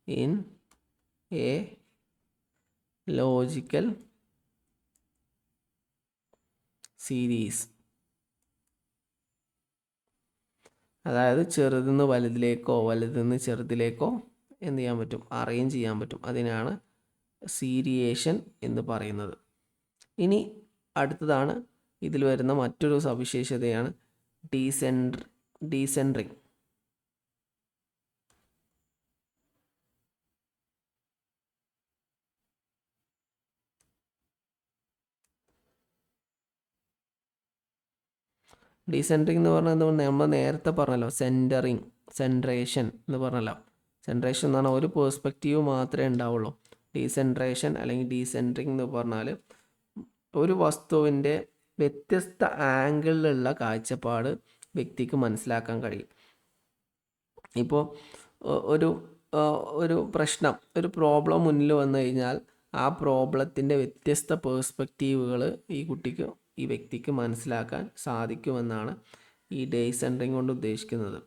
in A logical series. അതായത് ചെറുതിന്ന് വലുതിലേക്കോ വലുതിന്ന് ചെറുതിലേക്കോ എന്ത് ചെയ്യാൻ പറ്റും, അറേഞ്ച് ചെയ്യാൻ പറ്റും. അതിനാണ് സീരിയേഷൻ എന്ന് പറയുന്നത്. ഇനി അടുത്തതാണ് ഇതിൽ വരുന്ന മറ്റൊരു സവിശേഷതയാണ് ഡീസെൻട്രിങ്. ഡീസെൻട്രിങ് എന്ന് പറഞ്ഞാൽ എന്താ, നമ്മൾ നേരത്തെ പറഞ്ഞല്ലോ സെൻട്രേഷൻ എന്ന് പറഞ്ഞല്ലോ. സെൻട്രേഷൻ എന്ന് പറഞ്ഞാൽ ഒരു പേഴ്സ്പെക്റ്റീവ് മാത്രമേ ഉണ്ടാവുള്ളൂ. ഡീസെൻട്രേഷൻ അല്ലെങ്കിൽ ഡീസെൻട്രിങ് എന്ന് പറഞ്ഞാൽ ഒരു വസ്തുവിൻ്റെ വ്യത്യസ്ത ആംഗിളിലുള്ള കാഴ്ചപ്പാട് വ്യക്തിക്ക് മനസ്സിലാക്കാൻ കഴിയും. ഇപ്പോൾ ഒരു പ്രശ്നം, ഒരു പ്രോബ്ലം മുന്നിൽ വന്നു കഴിഞ്ഞാൽ ആ പ്രോബ്ലത്തിൻ്റെ വ്യത്യസ്ത പേഴ്സ്പെക്റ്റീവുകൾ ഈ വ്യക്തിക്ക് മനസ്സിലാക്കാൻ സാധിക്കുമെന്നാണ് ഈ ഡീസെൻട്രിങ് കൊണ്ട് ഉദ്ദേശിക്കുന്നത്.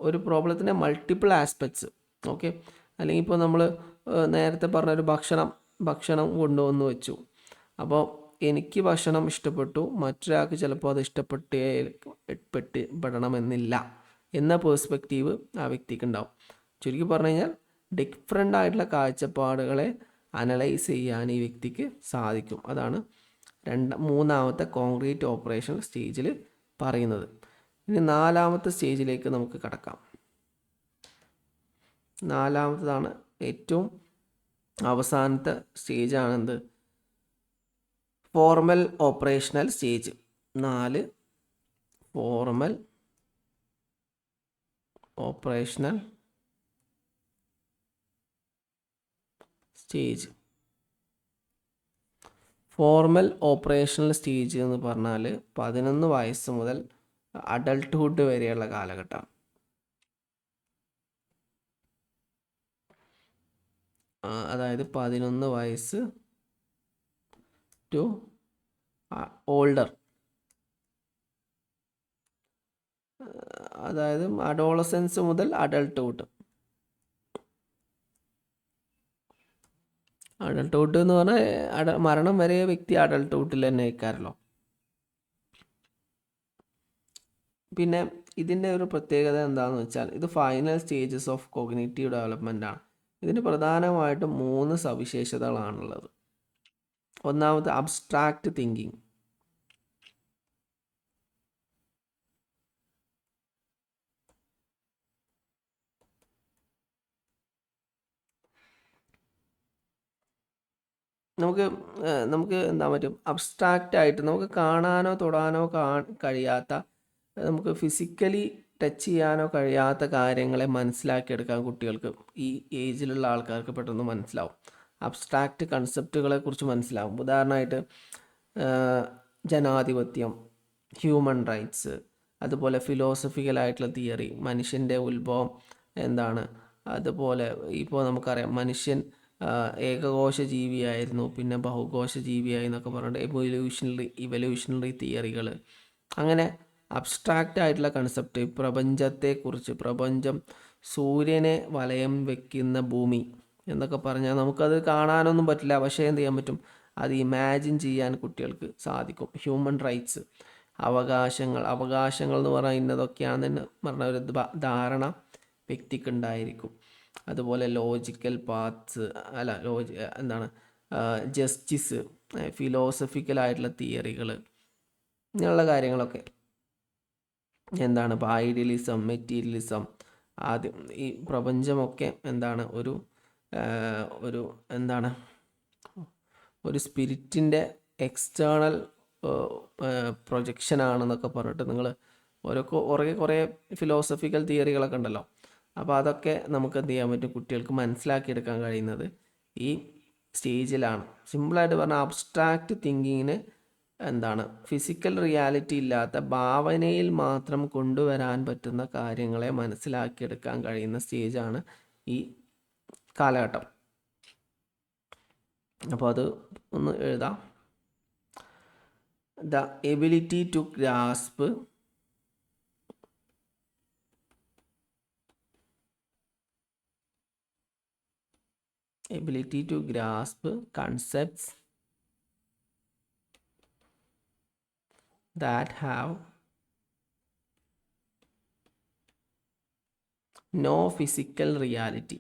ഒരു പ്രോബ്ലത്തിൻ്റെ മൾട്ടിപ്പിൾ ആസ്പെക്ട്സ്, ഓക്കെ. അല്ലെങ്കിൽ ഇപ്പോൾ നമ്മൾ നേരത്തെ പറഞ്ഞൊരു ഭക്ഷണം കൊണ്ടുവന്ന് വെച്ചു. അപ്പോൾ എനിക്ക് ഭക്ഷണം ഇഷ്ടപ്പെട്ടു, മറ്റൊരാൾക്ക് ചിലപ്പോൾ അത് ഇഷ്ടപ്പെടണമെന്നില്ല എന്ന പേഴ്സ്പെക്റ്റീവ് ആ വ്യക്തിക്ക് ഉണ്ടാവും. ചുരുക്കി പറഞ്ഞു കഴിഞ്ഞാൽ ഡിഫറെൻ്റ് ആയിട്ടുള്ള കാഴ്ചപ്പാടുകളെ അനലൈസ് ചെയ്യാൻ ഈ വ്യക്തിക്ക് സാധിക്കും. അതാണ് മൂന്നാമത്തെ കോൺക്രീറ്റ് ഓപ്പറേഷൻ സ്റ്റേജിൽ പറയുന്നത്. ഇനി നാലാമത്തെ സ്റ്റേജിലേക്ക് നമുക്ക് കടക്കാം. നാലാമത്തതാണ് ഏറ്റവും അവസാനത്തെ സ്റ്റേജാണെന്ത്, formal operational stage. 4 formal operational stage. Formal operational stage എന്ന് പറഞ്ഞാൽ 11 വയസ്സ് മുതൽ അഡൾട്ട്ഹുഡ് വരെയുള്ള കാലഘട്ടം. അതായത് 11 വയസ്സ് ടു ഓൾഡർ, അതായത് അഡോളസൻസ് മുതൽ അഡൾട്ട്ഹുഡ്. എന്ന് പറഞ്ഞാൽ മരണം വരെ വ്യക്തി അഡൾട്ട്ഹുഡിൽ തന്നെ നിൽക്കാറല്ലോ. പിന്നെ ഇതിൻ്റെ ഒരു പ്രത്യേകത എന്താണെന്ന് വെച്ചാൽ ഇത് final stages of cognitive development ആണ്. ഇതിന് പ്രധാനമായിട്ടും 3 സവിശേഷതകളാണുള്ളത്. ഒന്നാമത് അബ്സ്ട്രാക്റ്റ് തിങ്കിങ്. നമുക്ക് എന്താ പറ്റും, അബ്സ്ട്രാക്റ്റ് ആയിട്ട് നമുക്ക് കാണാനോ തൊടാനോ കഴിയാത്ത, നമുക്ക് ഫിസിക്കലി ടച്ച് ചെയ്യാനോ കഴിയാത്ത കാര്യങ്ങളെ മനസ്സിലാക്കിയെടുക്കാൻ കുട്ടികൾക്ക്, ഈ ഏജിലുള്ള ആൾക്കാർക്ക് പെട്ടെന്ന് മനസ്സിലാവും. അബ്സ്ട്രാക്റ്റ് കൺസെപ്റ്റുകളെ കുറിച്ച് മനസ്സിലാവും. ഉദാഹരണമായിട്ട് ജനാധിപത്യം, ഹ്യൂമൻ റൈറ്റ്സ്, അതുപോലെ ഫിലോസഫിക്കലായിട്ടുള്ള തിയറി, മനുഷ്യൻ്റെ ഉത്ഭവം എന്താണ്, അതുപോലെ ഇപ്പോൾ നമുക്കറിയാം മനുഷ്യൻ ഏകകോശ ജീവിയായിരുന്നു, പിന്നെ ബഹുകോശ ജീവിയായി എന്നൊക്കെ പറഞ്ഞിട്ട് ഇവല്യൂഷണറി തിയറികൾ. അങ്ങനെ അബ്സ്ട്രാക്റ്റ് ആയിട്ടുള്ള കൺസെപ്റ്റ്, പ്രപഞ്ചത്തെക്കുറിച്ച്, പ്രപഞ്ചം സൂര്യനെ വലയം വയ്ക്കുന്ന ഭൂമി എന്നൊക്കെ പറഞ്ഞാൽ നമുക്കത് കാണാനൊന്നും പറ്റില്ല, പക്ഷേ എന്ത് ചെയ്യാൻ പറ്റും, അത് ഇമാജിൻ ചെയ്യാൻ കുട്ടികൾക്ക് സാധിക്കും. ഹ്യൂമൻ റൈറ്റ്സ്, അവകാശങ്ങൾ എന്ന് പറഞ്ഞാൽ ഇന്നതൊക്കെയാണെന്ന് പറഞ്ഞ ഒരു ധാരണ വ്യക്തിക്കുണ്ടായിരിക്കും. അതുപോലെ ലോജിക്കൽ പാത്ത്സ് എന്താണ് ജസ്റ്റിസ്, ഫിലോസഫിക്കലായിട്ടുള്ള തിയറികൾ, ഇങ്ങനെയുള്ള കാര്യങ്ങളൊക്കെ എന്താണ് ഇപ്പോൾ ഐഡിയലിസം, മെറ്റീരിയലിസം. ആദ്യം ഈ പ്രപഞ്ചമൊക്കെ എന്താണ് ഒരു എന്താണ് ഒരു സ്പിരിറ്റിൻ്റെ എക്സ്റ്റേണൽ പ്രൊജക്ഷനാണെന്നൊക്കെ പറഞ്ഞിട്ട് നിങ്ങൾ കുറേ ഫിലോസഫിക്കൽ തിയറികളൊക്കെ ഉണ്ടല്ലോ. അപ്പോൾ അതൊക്കെ നമുക്ക് എന്ത് ചെയ്യാൻ പറ്റും, കുട്ടികൾക്ക് മനസ്സിലാക്കിയെടുക്കാൻ കഴിയുന്നത് ഈ സ്റ്റേജിലാണ്. സിമ്പിളായിട്ട് പറഞ്ഞാൽ അബ്സ്ട്രാക്റ്റ് തിങ്കിങ്ങിന് എന്താണ് ഫിസിക്കൽ റിയാലിറ്റി ഇല്ലാത്ത ഭാവനയിൽ മാത്രം കൊണ്ടുവരാൻ പറ്റുന്ന കാര്യങ്ങളെ മനസ്സിലാക്കിയെടുക്കാൻ കഴിയുന്ന സ്റ്റേജാണ് ഈ കാലഘട്ടം. അപ്പോൾ അത് ഒന്ന് എഴുതാം. The ability to grasp concepts that have no physical reality.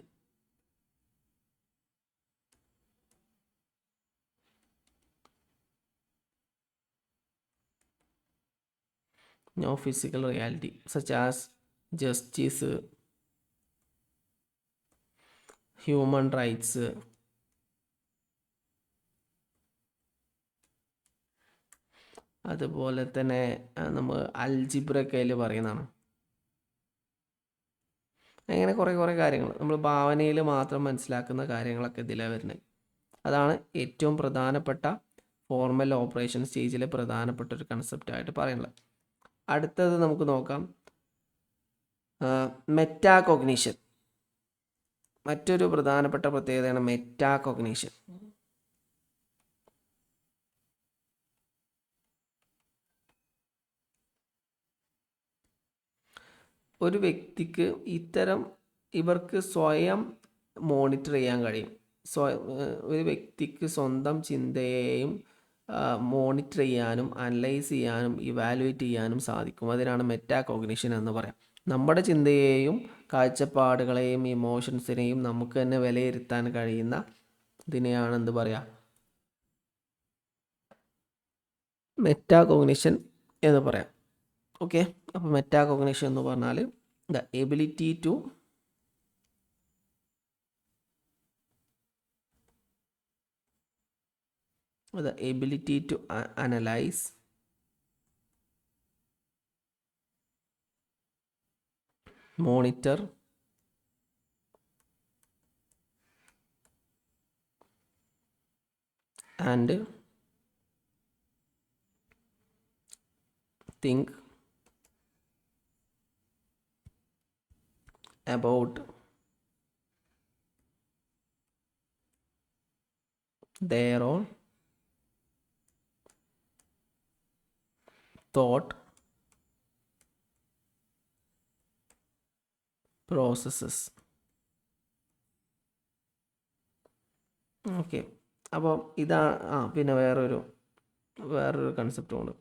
No physical reality, such as justice, human rights, അതുപോലെ തന്നെ നമ്മൾ അൽജിബ്രയൊക്കെ അതിൽ പറയുന്നതാണ്. അങ്ങനെ കുറേ കാര്യങ്ങൾ നമ്മൾ ഭാവനയിൽ മാത്രം മനസ്സിലാക്കുന്ന കാര്യങ്ങളൊക്കെ ഇതിലാണ് വരുന്നത്. അതാണ് ഏറ്റവും പ്രധാനപ്പെട്ട ഫോർമൽ ഓപ്പറേഷൻ സ്റ്റേജിലെ പ്രധാനപ്പെട്ട ഒരു കൺസെപ്റ്റായിട്ട് പറയുന്നത്. അടുത്തത് നമുക്ക് നോക്കാം, മെറ്റാകോഗ്നിഷൻ. മറ്റൊരു പ്രധാനപ്പെട്ട പ്രത്യേകതയാണ് മെറ്റാകോഗ്നിഷൻ. ഒരു വ്യക്തിക്ക് ഇവർക്ക് സ്വയം മോണിറ്റർ ചെയ്യാൻ കഴിയും. ഒരു വ്യക്തിക്ക് സ്വന്തം ചിന്തയെയും മോണിറ്റർ ചെയ്യാനും അനലൈസ് ചെയ്യാനും ഇവാലുവേറ്റ് ചെയ്യാനും സാധിക്കും. അതിനാണ് മെറ്റാകോഗ്നിഷൻ എന്ന് പറയാം. നമ്മുടെ ചിന്തയെയും കാഴ്ചപ്പാടുകളെയും ഇമോഷൻസിനെയും നമുക്ക് തന്നെ വിലയിരുത്താൻ കഴിയുന്ന ഇതിനെയാണ് എന്ത് പറയുക, മെറ്റാകോഗ്നിഷൻ എന്ന് പറയാം. ഓക്കെ, അപ്പോൾ മെറ്റാകോഗ്നിഷൻ എന്ന് പറഞ്ഞാൽ the ability to analyze, monitor, and think about their own thought processes. Okay, അപ്പോൾ ഇതാണ്. പിന്നെ വേറൊരു കൺസെപ്റ്റും ഉണ്ട്.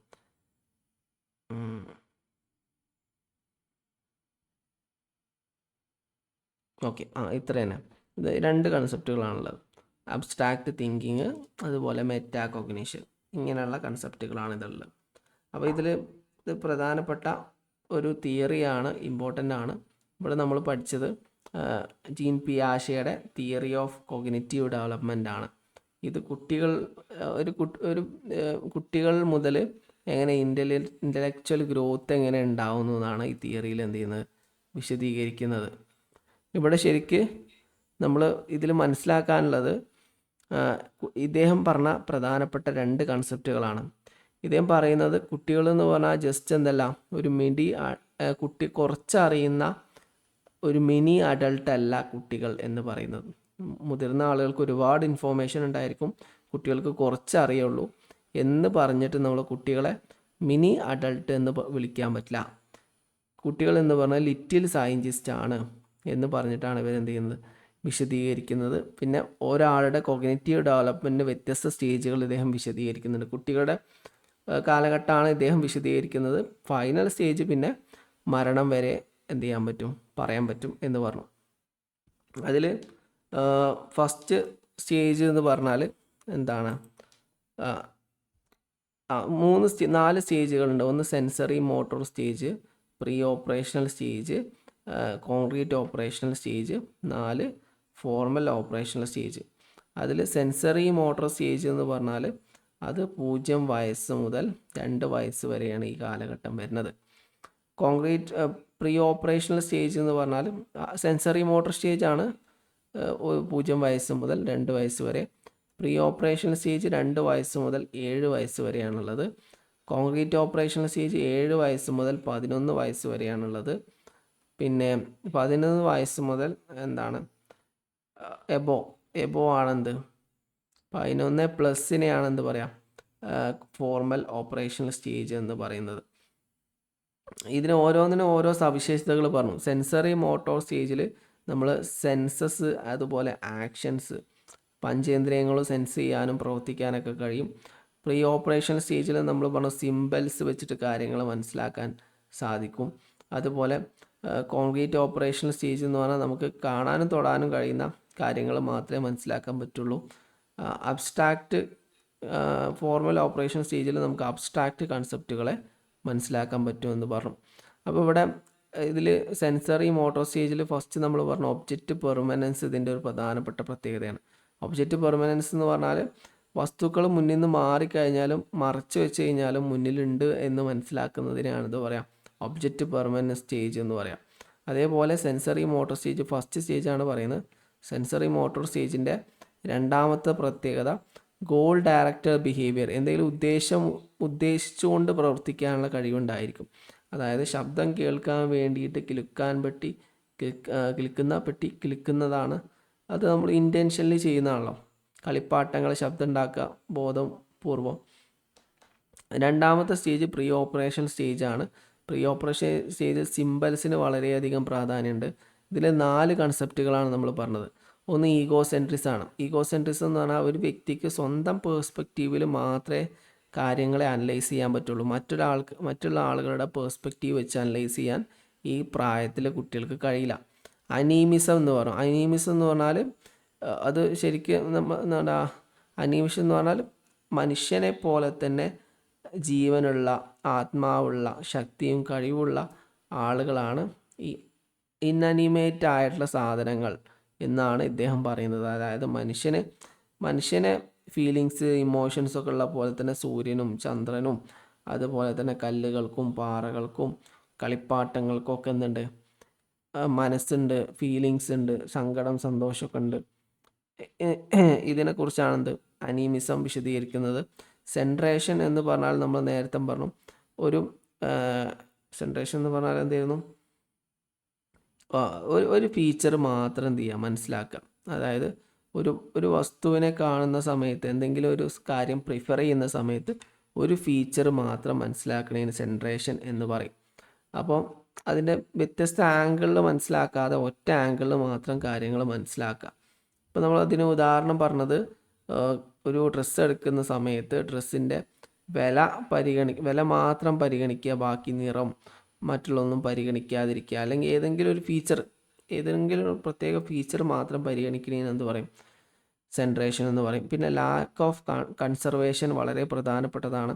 ഓക്കെ, ഇത്ര തന്നെ. ഇത് 2 കൺസെപ്റ്റുകളാണുള്ളത്, അബ്സ്ട്രാക്റ്റ് തിങ്കിങ് അതുപോലെ മെറ്റാകോഗ്നിഷൻ. ഇങ്ങനെയുള്ള കൺസെപ്റ്റുകളാണ് ഇതുള്ളത്. അപ്പോൾ ഇത് പ്രധാനപ്പെട്ട ഒരു തിയറിയാണ്, ഇമ്പോർട്ടൻ്റ് ആണ്. ഇവിടെ നമ്മൾ പഠിച്ചത് ജീൻ പിയാഷെയുടെ തിയറി ഓഫ് കോഗ്നിറ്റീവ് ഡെവലപ്മെൻ്റ് ആണ്. ഇത് കുട്ടികൾ മുതൽ എങ്ങനെ ഇൻ്റലക്ച്വൽ ഗ്രോത്ത് എങ്ങനെ ഉണ്ടാവുന്നു എന്നാണ് ഈ തിയറിയിൽ എന്ത് ചെയ്യുന്നത്, വിശദീകരിക്കുന്നത്. ഇവിടെ ശരിക്ക് നമ്മൾ ഇതിൽ മനസ്സിലാക്കാനുള്ളത് ഇദ്ദേഹം പറഞ്ഞ പ്രധാനപ്പെട്ട 2 കൺസെപ്റ്റുകളാണ്. ഇദ്ദേഹം പറയുന്നത് കുട്ടികളെന്ന് പറഞ്ഞാൽ ജസ്റ്റ് എന്തല്ല, ഒരു കുട്ടി കുറച്ചറിയുന്ന ഒരു മിനി അഡൾട്ട് അല്ല കുട്ടികൾ എന്ന് പറയുന്നത്. മുതിർന്ന ആളുകൾക്ക് ഒരുപാട് ഇൻഫോർമേഷൻ ഉണ്ടായിരിക്കും, കുട്ടികൾക്ക് കുറച്ചറിയുള്ളൂ എന്ന് പറഞ്ഞിട്ട് നമ്മൾ കുട്ടികളെ മിനി അഡൾട്ട് എന്ന് വിളിക്കാൻ പറ്റില്ല. കുട്ടികൾ എന്ന് പറഞ്ഞാൽ ലിറ്റിൽ സയൻറ്റിസ്റ്റ് ആണ് എന്ന് പറഞ്ഞിട്ടാണ് ഇവരെന്ത് ചെയ്യുന്നത്, വിശദീകരിക്കുന്നത്. പിന്നെ ഒരാളുടെ കോഗ്നിറ്റീവ് ഡെവലപ്മെൻറ്റിന് വ്യത്യസ്ത സ്റ്റേജുകൾ ഇദ്ദേഹം വിശദീകരിക്കുന്നുണ്ട്. കുട്ടികളുടെ കാലഘട്ടമാണ് ഇദ്ദേഹം വിശദീകരിക്കുന്നത്. ഫൈനൽ സ്റ്റേജ് പിന്നെ മരണം വരെ എന്ത് ചെയ്യാൻ പറ്റും, പറയാൻ പറ്റും എന്ന് പറഞ്ഞു. അതിൽ ഫസ്റ്റ് സ്റ്റേജ് എന്ന് പറഞ്ഞാൽ എന്താണ്, 4 സ്റ്റേജുകളുണ്ട്. ഒന്ന് sensory motor stage, pre operational stage, concrete operational stage, 4 formal operational stage. അതിൽ സെൻസറി മോട്ടോർ സ്റ്റേജ് എന്ന് പറഞ്ഞാൽ അത് 0 വയസ്സ് മുതൽ 2 വയസ്സ് വരെയാണ് ഈ കാലഘട്ടം വരുന്നത്. കോൺക്രീറ്റ് പ്രീ ഓപ്പറേഷണൽ സ്റ്റേജ് എന്ന് പറഞ്ഞാൽ സെൻസറി മോട്ടോർ സ്റ്റേജാണ് 0 വയസ്സ് മുതൽ 2 വയസ്സ് വരെ. പ്രീ ഓപ്പറേഷണൽ സ്റ്റേജ് 2 വയസ്സ് മുതൽ 7 വയസ്സ് വരെയാണുള്ളത്. കോൺക്രീറ്റ് ഓപ്പറേഷണൽ സ്റ്റേജ് 7 വയസ്സ് മുതൽ 11 വയസ്സ് വരെയാണുള്ളത്. പിന്നെ 11 വയസ്സ് മുതൽ എന്താണ് എബോ ആണെന്ത് 11 പ്ലസിനെയാണ് എന്ത് പറയാം, ഫോർമൽ ഓപ്പറേഷണൽ സ്റ്റേജ് എന്ന് പറയുന്നത്. ഇതിന് ഓരോന്നിനും ഓരോ സവിശേഷതകൾ പറഞ്ഞു. സെൻസറി മോട്ടോർ സ്റ്റേജിൽ നമ്മൾ സെൻസസ്, അതുപോലെ ആക്ഷൻസ്, പഞ്ചേന്ദ്രിയങ്ങൾ സെൻസ് ചെയ്യാനും പ്രവർത്തിക്കാനൊക്കെ കഴിയും. പ്രീ ഓപ്പറേഷൻ സ്റ്റേജിൽ നമ്മൾ പറഞ്ഞു സിംബൽസ് വെച്ചിട്ട് കാര്യങ്ങൾ മനസ്സിലാക്കാൻ സാധിക്കും. അതുപോലെ കോൺക്രീറ്റ് ഓപ്പറേഷൻ സ്റ്റേജ് എന്ന് പറഞ്ഞാൽ നമുക്ക് കാണാനും തൊടാനും കഴിയുന്ന കാര്യങ്ങൾ മാത്രമേ മനസ്സിലാക്കാൻ പറ്റുള്ളൂ. അബ്സ്ട്രാക്റ്റ് ഫോർമൽ ഓപ്പറേഷൻ സ്റ്റേജിൽ നമുക്ക് അബ്സ്ട്രാക്റ്റ് കൺസെപ്റ്റുകളെ മനസ്സിലാക്കാൻ പറ്റുമെന്ന് പറഞ്ഞു. അപ്പോൾ ഇവിടെ ഇതിൽ സെൻസറി മോട്ടോർ സ്റ്റേജിൽ ഫസ്റ്റ് നമ്മൾ പറഞ്ഞു ഒബ്ജക്റ്റ് പെർമനൻസ് ഇതിൻ്റെ ഒരു പ്രധാനപ്പെട്ട പ്രത്യേകതയാണ്. ഒബ്ജക്റ്റ് പെർമനൻസ് എന്ന് പറഞ്ഞാൽ വസ്തുക്കൾ മുന്നിൽ നിന്ന് മാറിക്കഴിഞ്ഞാലും മറച്ചു വെച്ച് കഴിഞ്ഞാലും മുന്നിലുണ്ട് എന്ന് മനസ്സിലാക്കുന്നതിനാണ് ഇത് പറയാം ഒബ്ജക്റ്റ് പെർമനൻസ് സ്റ്റേജ് എന്ന് പറയാം. അതേപോലെ സെൻസറി മോട്ടോർ സ്റ്റേജ് ഫസ്റ്റ് സ്റ്റേജാണ് പറയുന്നത്. സെൻസറി മോട്ടോർ സ്റ്റേജിൻ്റെ രണ്ടാമത്തെ പ്രത്യേകത ഗോൾ ഡയറക്റ്റഡ് ബിഹേവിയർ, എന്തെങ്കിലും ഉദ്ദേശിച്ചുകൊണ്ട് പ്രവർത്തിക്കാനുള്ള കഴിവുണ്ടായിരിക്കും. അതായത് ശബ്ദം കേൾക്കാൻ വേണ്ടിയിട്ട് കിലുക്കുന്നതാണ്. അത് നമ്മൾ ഇൻറ്റൻഷനലി ചെയ്യുന്നതാണല്ലോ. കളിപ്പാട്ടങ്ങൾ ശബ്ദം ഉണ്ടാക്കുക ബോധപൂർവം. രണ്ടാമത്തെ സ്റ്റേജ് പ്രീ ഓപ്പറേഷൻ സ്റ്റേജാണ്. പ്രീ ഓപ്പറേഷൻ സ്റ്റേജിൽ സിംബൽസിന് വളരെയധികം പ്രാധാന്യമുണ്ട്. ഇതിൽ 4 കൺസെപ്റ്റുകളാണ് നമ്മൾ പറഞ്ഞത്. ഒന്ന് ഈഗോസെൻട്രിസ് ആണ്. ഈഗോസെൻട്രിസം എന്ന് പറഞ്ഞാൽ ഒരു വ്യക്തിക്ക് സ്വന്തം പേഴ്സ്പെക്റ്റീവിൽ മാത്രമേ കാര്യങ്ങളെ അനലൈസ് ചെയ്യാൻ പറ്റുള്ളൂ. മറ്റുള്ള ആളുകളുടെ പേഴ്സ്പെക്റ്റീവ് വെച്ച് അനലൈസ് ചെയ്യാൻ ഈ പ്രായത്തിലെ കുട്ടികൾക്ക് കഴിയില്ല. അനീമിസം എന്ന് പറയും. അനീമിസം എന്ന് പറഞ്ഞാൽ അത് ശരിക്കും അനീമിസം എന്ന് പറഞ്ഞാൽ മനുഷ്യനെ പോലെ തന്നെ ജീവനുള്ള, ആത്മാവുള്ള, ശക്തിയും കഴിവുള്ള ആളുകളാണ് ഈ ഇൻഅനിമേറ്റ് ആയിട്ടുള്ള സാധനങ്ങൾ എന്നാണ് ഇദ്ദേഹം പറയുന്നത്. അതായത് മനുഷ്യനെ ഫീലിങ്സ്, ഇമോഷൻസൊക്കെ ഉള്ള പോലെ തന്നെ സൂര്യനും ചന്ദ്രനും അതുപോലെ തന്നെ കല്ലുകൾക്കും പാറകൾക്കും കളിപ്പാട്ടങ്ങൾക്കും ഒക്കെ എന്തുണ്ട്, മനസ്സുണ്ട്, ഫീലിങ്സ് ഉണ്ട്, സങ്കടം സന്തോഷമൊക്കെ ഉണ്ട്. ഇതിനെക്കുറിച്ചാണ് അനീമിസം വിശദീകരിക്കുന്നത്. സെൻട്രേഷൻ എന്ന് പറഞ്ഞാൽ നമ്മൾ നേരത്തെ പറഞ്ഞു സെൻട്രേഷൻ എന്ന് പറഞ്ഞാൽ എന്തായിരുന്നു, ഒരു ഫീച്ചർ മാത്രം എന്ത് ചെയ്യുക മനസ്സിലാക്കുക. അതായത് ഒരു വസ്തുവിനെ കാണുന്ന സമയത്ത്, എന്തെങ്കിലും ഒരു കാര്യം പ്രിഫർ ചെയ്യുന്ന സമയത്ത് ഒരു ഫീച്ചർ മാത്രം മനസ്സിലാക്കണതിന് സെൻട്രേഷൻ എന്ന് പറയും. അപ്പോൾ അതിൻ്റെ വ്യത്യസ്ത ആംഗിളിൽ മനസ്സിലാക്കാതെ ഒറ്റ ആംഗിളിൽ മാത്രം കാര്യങ്ങൾ മനസ്സിലാക്കുക. ഇപ്പോൾ നമ്മൾ അതിന് ഉദാഹരണം പറഞ്ഞത് ഒരു ഡ്രസ്സ് എടുക്കുന്ന സമയത്ത് ഡ്രസ്സിൻ്റെ വില മാത്രം പരിഗണിക്കുക, ബാക്കി നിറം മറ്റുള്ളതൊന്നും പരിഗണിക്കാതിരിക്കുക. അല്ലെങ്കിൽ ഏതെങ്കിലും ഒരു പ്രത്യേക ഫീച്ചർ മാത്രം പരിഗണിക്കുന്നതിന് എന്ത് പറയും, സെൻട്രേഷൻ എന്ന് പറയും. പിന്നെ ലാക്ക് ഓഫ് കൺസർവേഷൻ വളരെ പ്രധാനപ്പെട്ടതാണ്.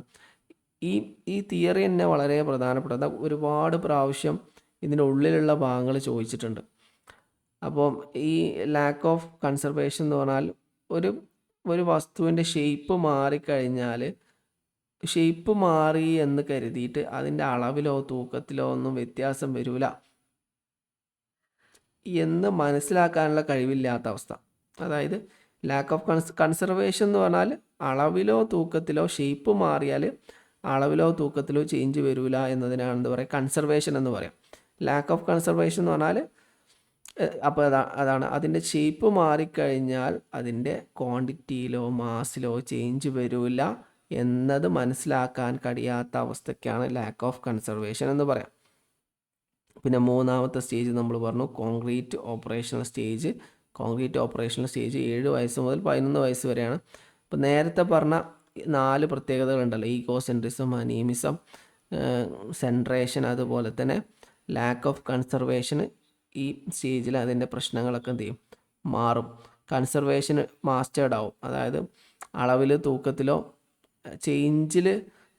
ഈ തിയറി തന്നെ വളരെ പ്രധാനപ്പെട്ടതാണ്. ഒരുപാട് പ്രാവശ്യം ഇതിൻ്റെ ഉള്ളിലുള്ള ഭാഗങ്ങൾ ചോദിച്ചിട്ടുണ്ട്. അപ്പോൾ ഈ ലാക്ക് ഓഫ് കൺസർവേഷൻ എന്ന് പറഞ്ഞാൽ ഒരു വസ്തുവിൻ്റെ ഷേപ്പ് മാറിക്കഴിഞ്ഞാൽ ഷേപ്പ് മാറി എന്ന് കരുതിയിട്ട് അതിൻ്റെ അളവിലോ തൂക്കത്തിലോ ഒന്നും വ്യത്യാസം വരില്ല എന്ന് മനസ്സിലാക്കാനുള്ള കഴിവില്ലാത്ത അവസ്ഥ. അതായത് ലാക്ക് ഓഫ് കൺസർവേഷൻ എന്ന് പറഞ്ഞാൽ അളവിലോ തൂക്കത്തിലോ ഷേപ്പ് മാറിയാൽ അളവിലോ തൂക്കത്തിലോ ചേഞ്ച് വരില്ല എന്നതിനാണ് എന്താ പറയുക, കൺസർവേഷൻ എന്ന് പറയാം. ലാക്ക് ഓഫ് കൺസർവേഷൻ എന്ന് പറഞ്ഞാൽ അപ്പോൾ അതാണ് അതിൻ്റെ ഷേപ്പ് മാറിക്കഴിഞ്ഞാൽ അതിൻ്റെ ക്വാണ്ടിറ്റിയിലോ മാസിലോ ചേഞ്ച് വരില്ല എന്നത് മനസ്സിലാക്കാൻ കഴിയാത്ത അവസ്ഥയ്ക്കാണ് ലാക്ക് ഓഫ് കൺസർവേഷൻ എന്ന് പറയാം. പിന്നെ മൂന്നാമത്തെ സ്റ്റേജ് നമ്മൾ പറഞ്ഞു concrete operational stage. Concrete operational stage 7 വയസ്സ് മുതൽ 11 വയസ്സ് വരെയാണ്. അപ്പോൾ നേരത്തെ പറഞ്ഞ 4 പ്രത്യേകതകളുണ്ടല്ലോ, ഈഗോസെൻട്രിസം, അനീമിസം, സെൻട്രേഷൻ, അതുപോലെ തന്നെ ലാക്ക് ഓഫ് കൺസർവേഷൻ. ഈ സ്റ്റേജിൽ അതിൻ്റെ പ്രശ്നങ്ങളൊക്കെ എന്ത് ചെയ്യും, മാറും. കൺസർവേഷൻ മാസ്റ്റേർഡ് ആവും. അതായത് അളവിൽ, തൂക്കത്തിലോ ചേഞ്ചിൽ,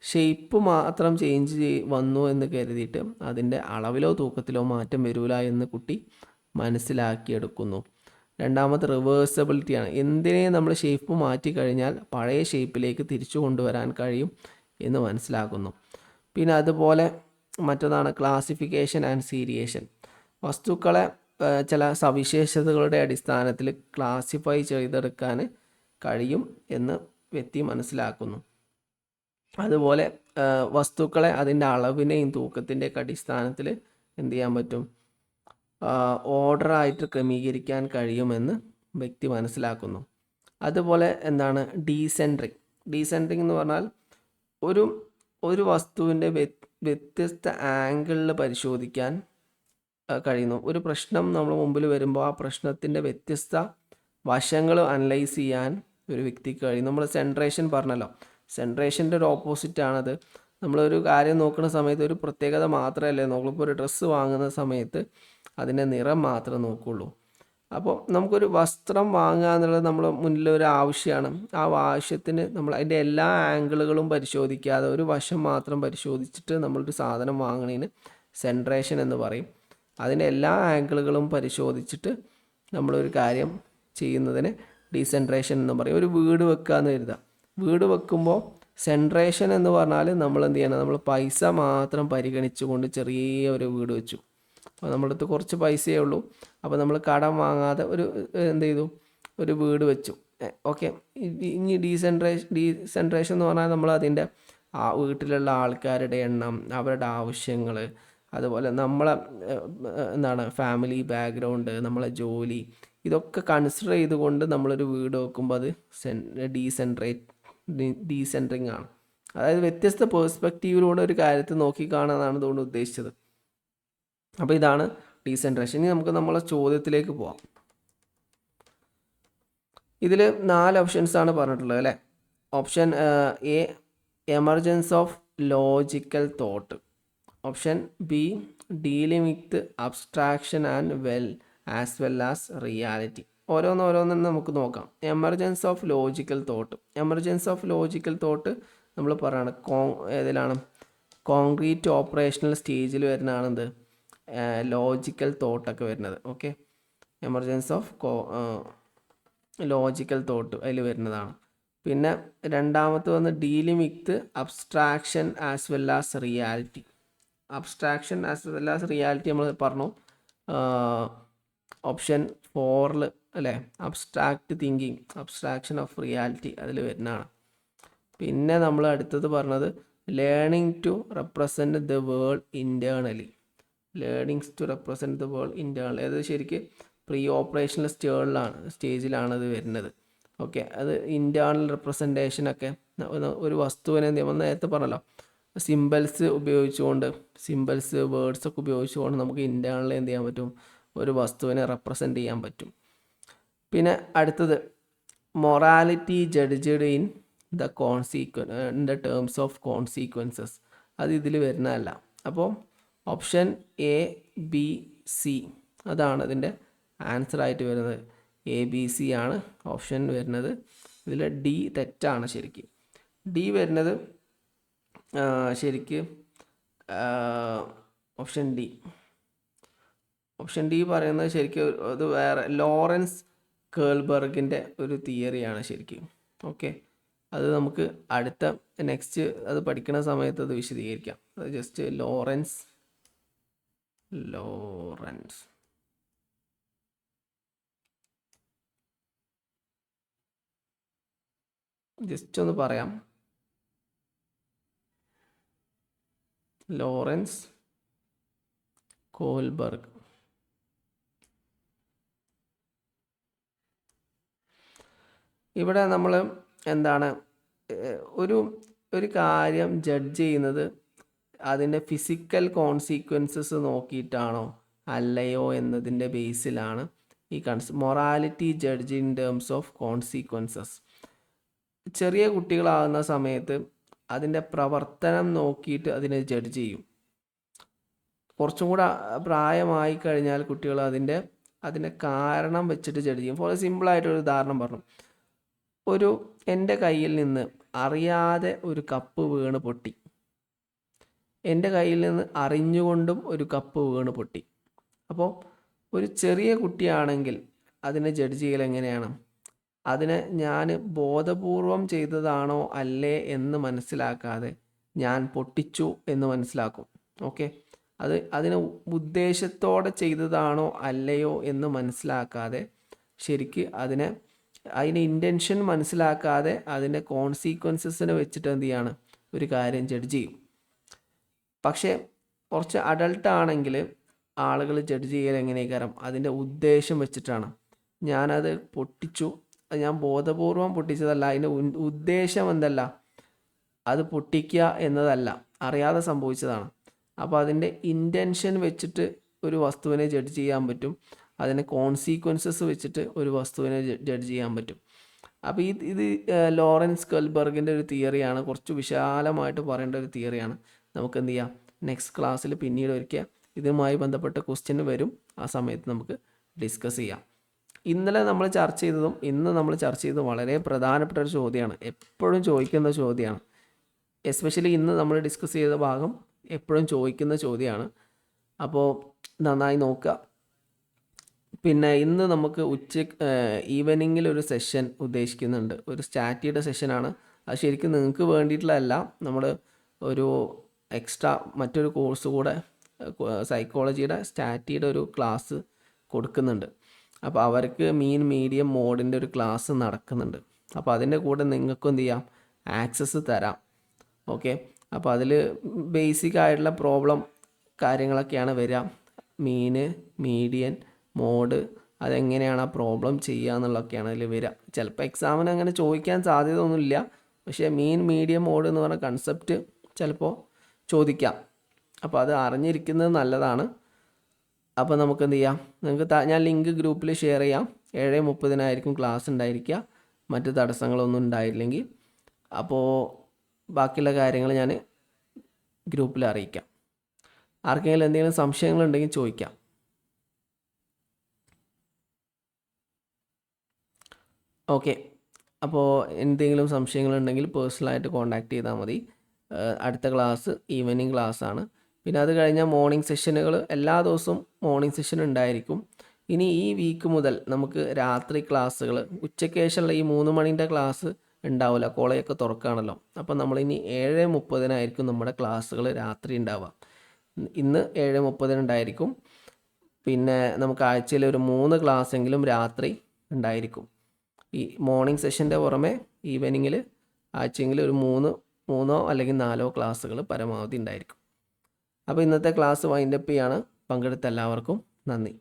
ഷേപ്പ് മാത്രം ചേഞ്ച് വന്നു എന്ന് കരുതിയിട്ട് അതിൻ്റെ അളവിലോ തൂക്കത്തിലോ മാറ്റം വരില്ല എന്ന് കുട്ടി മനസ്സിലാക്കിയെടുക്കുന്നു. രണ്ടാമത്തെ റിവേഴ്സബിലിറ്റിയാണ്. എന്തിനേയും നമ്മൾ ഷേപ്പ് മാറ്റി കഴിഞ്ഞാൽ പഴയ ഷേപ്പിലേക്ക് തിരിച്ചു കൊണ്ടുവരാൻ കഴിയും എന്ന് മനസ്സിലാക്കുന്നു. പിന്നെ അതുപോലെ മറ്റൊന്നാണ് ക്ലാസിഫിക്കേഷൻ ആൻഡ് സീരിയേഷൻ. വസ്തുക്കളെ ചില സവിശേഷതകളുടെ അടിസ്ഥാനത്തിൽ ക്ലാസിഫൈ ചെയ്തെടുക്കാൻ കഴിയും എന്ന് വ്യക്തി മനസ്സിലാക്കുന്നു. അതുപോലെ വസ്തുക്കളെ അതിൻ്റെ അളവിനെയും തൂക്കത്തിൻ്റെയൊക്കെ അടിസ്ഥാനത്തിൽ എന്ത് ചെയ്യാൻ പറ്റും, ഓർഡറായിട്ട് ക്രമീകരിക്കാൻ കഴിയുമെന്ന് വ്യക്തി മനസ്സിലാക്കുന്നു. അതുപോലെ എന്താണ് ഡീസെൻട്രിങ്. ഡീസെൻട്രിങ് എന്ന് പറഞ്ഞാൽ ഒരു വസ്തുവിൻ്റെ വ്യത്യസ്ത ആംഗിളിൽ പരിശോധിക്കാൻ കഴിയുന്നു. ഒരു പ്രശ്നം നമ്മൾ മുമ്പിൽ വരുമ്പോൾ ആ പ്രശ്നത്തിൻ്റെ വ്യത്യസ്ത വശങ്ങൾ അനലൈസ് ചെയ്യാൻ ഒരു വ്യക്തിക്ക് കഴിയും. നമ്മൾ സെൻട്രേഷൻ പറഞ്ഞല്ലോ, സെൻട്രേഷൻ്റെ ഒരു ഓപ്പോസിറ്റാണത്. നമ്മളൊരു കാര്യം നോക്കുന്ന സമയത്ത് ഒരു പ്രത്യേകത മാത്രമല്ലേ നോക്കുള്ളൂ. ഒരു ഡ്രസ്സ് വാങ്ങുന്ന സമയത്ത് അതിൻ്റെ നിറം മാത്രമേ നോക്കുകയുള്ളൂ. അപ്പോൾ നമുക്കൊരു വസ്ത്രം വാങ്ങുക എന്നുള്ളത് നമ്മുടെ മുന്നിലൊരു ആവശ്യമാണ്. ആ ആവശ്യത്തിന് നമ്മൾ അതിൻ്റെ എല്ലാ ആംഗിളുകളും പരിശോധിക്കാതെ ഒരു വശം മാത്രം പരിശോധിച്ചിട്ട് നമ്മളൊരു സാധനം വാങ്ങുന്നതിന് സെൻട്രേഷൻ എന്ന് പറയും. അതിൻ്റെ എല്ലാ ആംഗിളുകളും പരിശോധിച്ചിട്ട് നമ്മളൊരു കാര്യം ചെയ്യുന്നതിന് ഡീസെൻട്രേഷൻ എന്ന് പറയും. ഒരു വീട് വെക്കുക എന്ന് കരുതാം. വീട് വെക്കുമ്പോൾ സെൻട്രേഷൻ എന്ന് പറഞ്ഞാൽ നമ്മൾ എന്ത് ചെയ്യണം, നമ്മൾ പൈസ മാത്രം പരിഗണിച്ചുകൊണ്ട് ചെറിയ ഒരു വീട് വെച്ചു. അപ്പോൾ നമ്മുടെ അടുത്ത് കുറച്ച് പൈസയേ ഉള്ളൂ. അപ്പോൾ നമ്മൾ കടം വാങ്ങാതെ എന്ത് ചെയ്തു, ഒരു വീട് വെച്ചു. ഓക്കെ. ഇനി ഡീസെൻട്രേഷൻ എന്ന് പറഞ്ഞാൽ നമ്മൾ അതിൻ്റെ ആ വീട്ടിലുള്ള ആൾക്കാരുടെ എണ്ണം, അവരുടെ ആവശ്യങ്ങൾ, അതുപോലെ നമ്മളെ ഫാമിലി ബാക്ക്ഗ്രൗണ്ട്, നമ്മളെ ജോലി, ഇതൊക്കെ കൺസിഡർ ചെയ്തുകൊണ്ട് നമ്മളൊരു വീട് വെക്കുമ്പോൾ അത് ഡീസെൻട്രിങ് ആണ്. അതായത് വ്യത്യസ്ത പേഴ്സ്പെക്റ്റീവിലൂടെ ഒരു കാര്യത്തെ നോക്കിക്കാണാനാണ് ഇതുകൊണ്ട് ഉദ്ദേശിച്ചത്. അപ്പോൾ ഇതാണ് ഡീസെൻട്രേഷൻ. ഇനി നമുക്ക് നമ്മളെ ചോദ്യത്തിലേക്ക് പോവാം. ഇതിൽ 4 ഓപ്ഷൻസാണ് പറഞ്ഞിട്ടുള്ളത് അല്ലേ. Option A emergence of logical thought. Option B dealing with abstraction and as well as reality. ഓരോന്നും നമുക്ക് നോക്കാം. Emergence of logical thought. Emergence of logical thought നമ്മൾ പറയുകയാണ് ഏതിലാണ്, കോൺക്രീറ്റ് ഓപ്പറേഷണൽ സ്റ്റേജിൽ വരുന്നതാണെന്ത്, ലോജിക്കൽ തോട്ടൊക്കെ വരുന്നത്. Okay. Emergence of logical thought അതിൽ വരുന്നതാണ്. പിന്നെ രണ്ടാമത്തെ വന്ന് dealing with abstraction as well as reality. Abstraction as well as reality നമ്മൾ പറഞ്ഞു ഓപ്ഷൻ 4 അല്ലേ. Abstract thinking, abstraction of reality അതിൽ വരുന്നതാണ്. പിന്നെ നമ്മൾ അടുത്തത് പറഞ്ഞത് learning to represent the world internally. Learnings to represent the world internally, അത് ശരിക്ക് പ്രീ ഓപ്പറേഷണൽ സ്റ്റേജിലാണ് അത് വരുന്നത്. ഓക്കെ. അത് ഇൻറ്റേർണൽ റെപ്രസെൻറ്റേഷനൊക്കെ ഒരു വസ്തുവിനെ നമ്മൾ നേരത്തെ പറഞ്ഞല്ലോ, സിമ്പിൾസ് ഉപയോഗിച്ചുകൊണ്ട്, സിമ്പിൾസ് വേർഡ്സൊക്കെ ഉപയോഗിച്ചുകൊണ്ട് നമുക്ക് ഇൻറ്റേർണലി എന്ത് ചെയ്യാൻ പറ്റും, ഒരു വസ്തുവിനെ റെപ്രസെൻറ്റ് ചെയ്യാൻ പറ്റും. പിന്നെ അടുത്തത് morality judged in the terms of consequences. അത് ഇതിൽ വരുന്നതല്ല. അപ്പോൾ ഓപ്ഷൻ എ ബി സി അതാണ് അതിൻ്റെ ആൻസറായിട്ട് വരുന്നത്. എ ബി സി ആണ് ഓപ്ഷൻ വരുന്നത്. ഇതിൽ ഡി തെറ്റാണ്. ശരിക്കും ഡി വരുന്നത് ശരിക്ക് ഓപ്ഷൻ ഡി പറയുന്നത് ശരിക്കും അത് വേറെ ലോറൻസ് കേൾബർഗിൻ്റെ ഒരു തിയറിയാണ് ശരിക്കും. ഓക്കെ. അത് നമുക്ക് അടുത്ത നെക്സ്റ്റ് അത് പഠിക്കുന്ന സമയത്ത് അത് വിശദീകരിക്കാം. അത് ജസ്റ്റ് ലോറൻസ് ജസ്റ്റ് ഒന്ന് പറയാം. Lawrence Kohlberg. ഇവിടെ നമ്മൾ എന്താണ് ഒരു കാര്യം ജഡ്ജ് ചെയ്യുന്നത് അതിൻ്റെ ഫിസിക്കൽ കോൺസിക്വൻസസ് നോക്കിയിട്ടാണോ അല്ലയോ എന്നതിൻ്റെ ബേസിലാണ് ഈ morality judge in terms of consequences. ചെറിയ കുട്ടികളാകുന്ന സമയത്ത് അതിൻ്റെ പ്രവർത്തനം നോക്കിയിട്ട് അതിനെ ജഡ്ജ് ചെയ്യും. കുറച്ചും കൂടെ പ്രായമായി കഴിഞ്ഞാൽ കുട്ടികൾ അതിൻ്റെ കാരണം വെച്ചിട്ട് ജഡ്ജ് ചെയ്യും. ഫോർ സിമ്പിളായിട്ടൊരു ഉദാഹരണം പറഞ്ഞു. എൻ്റെ കയ്യിൽ നിന്ന് അറിയാതെ ഒരു കപ്പ് വീണ് പൊട്ടി. എൻ്റെ കയ്യിൽ നിന്ന് അറിഞ്ഞുകൊണ്ടും ഒരു കപ്പ് വീണ് പൊട്ടി. അപ്പോൾ ഒരു ചെറിയ കുട്ടിയാണെങ്കിൽ അതിനെ ജഡ്ജ് ചെയ്യൽ എങ്ങനെയാണ്? അതിനെ ഞാൻ ബോധപൂർവം ചെയ്തതാണോ അല്ലേ എന്ന് മനസ്സിലാക്കാതെ ഞാൻ പൊട്ടിച്ചു എന്ന് മനസ്സിലാക്കും. ഓക്കെ, അതിന് ഉദ്ദേശത്തോടെ ചെയ്തതാണോ അല്ലയോ എന്ന് മനസ്സിലാക്കാതെ ശരിക്ക് അതിൻ്റെ ഇൻറ്റൻഷൻ മനസ്സിലാക്കാതെ അതിൻ്റെ കോൺസിക്വൻസസിനെ വെച്ചിട്ട് എന്ത് ചെയ്യാണ് ഒരു കാര്യം ജഡ്ജ് ചെയ്യും. പക്ഷേ കുറച്ച് അഡൾട്ടാണെങ്കിൽ ആളുകൾ ജഡ്ജ് ചെയ്യൽ എങ്ങനെയൊക്കെ അതിൻ്റെ ഉദ്ദേശം വെച്ചിട്ടാണ്. ഞാനത് പൊട്ടിച്ചു, ഞാൻ ബോധപൂർവം പൊട്ടിച്ചതല്ല, അതിൻ്റെ ഉദ്ദേശം എന്തല്ല, അത് പൊട്ടിക്കുക എന്നതല്ല, അറിയാതെ സംഭവിച്ചതാണ്. അപ്പോൾ അതിൻ്റെ ഇൻറ്റൻഷൻ വെച്ചിട്ട് ഒരു വസ്തുവിനെ ജഡ്ജ് ചെയ്യാൻ പറ്റും, അതിനെ കോൺസിക്വൻസസ് വെച്ചിട്ട് ഒരു വസ്തുവിനെ ജഡ്ജ് ചെയ്യാൻ പറ്റും. അപ്പോൾ ഇത് ലോറൻസ് കെൽബർഗിൻ്റെ ഒരു തിയറിയാണ്, കുറച്ച് വിശാലമായിട്ട് പറയേണ്ട ഒരു തിയറിയാണ്. നമുക്ക് എന്ത് ചെയ്യാം, നെക്സ്റ്റ് ക്ലാസ്സിൽ പിന്നീട് ഒരിക്കൽ ഇതുമായി ബന്ധപ്പെട്ട ക്വസ്റ്റ്യൻ വരും, ആ സമയത്ത് നമുക്ക് ഡിസ്കസ് ചെയ്യാം. ഇന്നലെ നമ്മൾ ചർച്ച ചെയ്തതും ഇന്ന് നമ്മൾ ചർച്ച ചെയ്തതും വളരെ പ്രധാനപ്പെട്ട ഒരു ചോദ്യമാണ്, എപ്പോഴും ചോദിക്കുന്ന ചോദ്യമാണ്. എസ്പെഷ്യലി ഇന്ന് നമ്മൾ ഡിസ്കസ് ചെയ്ത ഭാഗം എപ്പോഴും ചോദിക്കുന്ന ചോദ്യമാണ്. അപ്പോൾ നന്നായി നോക്കുക. പിന്നെ ഇന്ന് നമുക്ക് ഈവനിങ്ങിൽ ഒരു സെഷൻ ഉദ്ദേശിക്കുന്നുണ്ട്, ഒരു സ്റ്റാറ്റിയുടെ സെഷനാണ്. അത് ശരിക്കും നിങ്ങൾക്ക് വേണ്ടിയിട്ടുള്ളതല്ല, നമ്മൾ ഒരു എക്സ്ട്രാ മറ്റൊരു കോഴ്സ് കൂടെ സൈക്കോളജിയുടെ സ്റ്റാറ്റിയുടെ ഒരു ക്ലാസ് കൊടുക്കുന്നുണ്ട്. അപ്പോൾ അവർക്ക് മീൻ മീഡിയം മോഡിൻ്റെ ഒരു ക്ലാസ് നടക്കുന്നുണ്ട്. അപ്പോൾ അതിൻ്റെ കൂടെ നിങ്ങൾക്കും എന്ത് ചെയ്യാം, ആക്സസ് തരാം. ഓക്കെ, അപ്പോൾ അതിൽ ബേസിക് ആയിട്ടുള്ള പ്രോബ്ലം കാര്യങ്ങളൊക്കെയാണ് വരിക. മീൻ, മീഡിയൻ, മോഡ്, അതെങ്ങനെയാണ് ആ പ്രോബ്ലം ചെയ്യുക എന്നുള്ളതൊക്കെയാണ് അതിൽ വരിക. ചിലപ്പോൾ എക്സാമിന് അങ്ങനെ ചോദിക്കാൻ സാധ്യത ഒന്നുമില്ല, പക്ഷേ മീൻ, മീഡിയം, മോഡ് എന്ന് പറഞ്ഞ കൺസെപ്റ്റ് ചിലപ്പോൾ ചോദിക്കാം. അപ്പോൾ അത് അറിഞ്ഞിരിക്കുന്നത് നല്ലതാണ്. അപ്പോൾ നമുക്ക് എന്ത് ചെയ്യാം, നിങ്ങൾക്ക് ഞാൻ ലിങ്ക് ഗ്രൂപ്പിൽ ഷെയർ ചെയ്യാം. 7:30 ക്ലാസ് ഉണ്ടായിരിക്കുക, മറ്റ് തടസ്സങ്ങളൊന്നും ഉണ്ടായില്ലെങ്കിൽ. അപ്പോൾ ബാക്കിയുള്ള കാര്യങ്ങൾ ഞാൻ ഗ്രൂപ്പിൽ അറിയിക്കാം. ആർക്കെങ്കിലും എന്തെങ്കിലും സംശയങ്ങളുണ്ടെങ്കിൽ ചോദിക്കാം. ഓക്കെ, അപ്പോൾ എന്തെങ്കിലും സംശയങ്ങളുണ്ടെങ്കിൽ പേഴ്സണലായിട്ട് കോൺടാക്റ്റ് ചെയ്താൽ മതി. അടുത്ത ക്ലാസ് ഈവനിങ് ക്ലാസ്സാണ്. പിന്നെ അത് കഴിഞ്ഞാൽ മോർണിംഗ് സെഷനുകൾ എല്ലാ ദിവസവും മോർണിംഗ് സെഷൻ ഉണ്ടായിരിക്കും. ഇനി ഈ വീക്ക് മുതൽ നമുക്ക് രാത്രി ക്ലാസ്സുകൾ, ഉച്ചയ്ക്ക് ശേഷമുള്ള ഈ 3 മണിൻ്റെ ക്ലാസ് ഉണ്ടാവില്ല, കോളേജൊക്കെ തുറക്കുകയാണല്ലോ. അപ്പോൾ നമ്മളിനി 7:30 നമ്മുടെ ക്ലാസ്സുകൾ രാത്രി ഉണ്ടാവുക. ഇന്ന് 7:30 ഉണ്ടായിരിക്കും. പിന്നെ നമുക്ക് ആഴ്ചയിൽ ഒരു 3 ക്ലാസ്സെങ്കിലും രാത്രി ഉണ്ടായിരിക്കും. ഈ മോർണിംഗ് സെഷൻ്റെ പുറമെ ഈവനിങ്ങിൽ ആഴ്ചയെങ്കിൽ ഒരു 3 അല്ലെങ്കിൽ 4 ക്ലാസ്സുകൾ പരമാവധി ഉണ്ടായിരിക്കും. അപ്പോൾ ഇന്നത്തെ ക്ലാസ് വൈൻഡപ്പ് ചെയ്യാണ്. പങ്കെടുത്ത എല്ലാവർക്കും നന്ദി.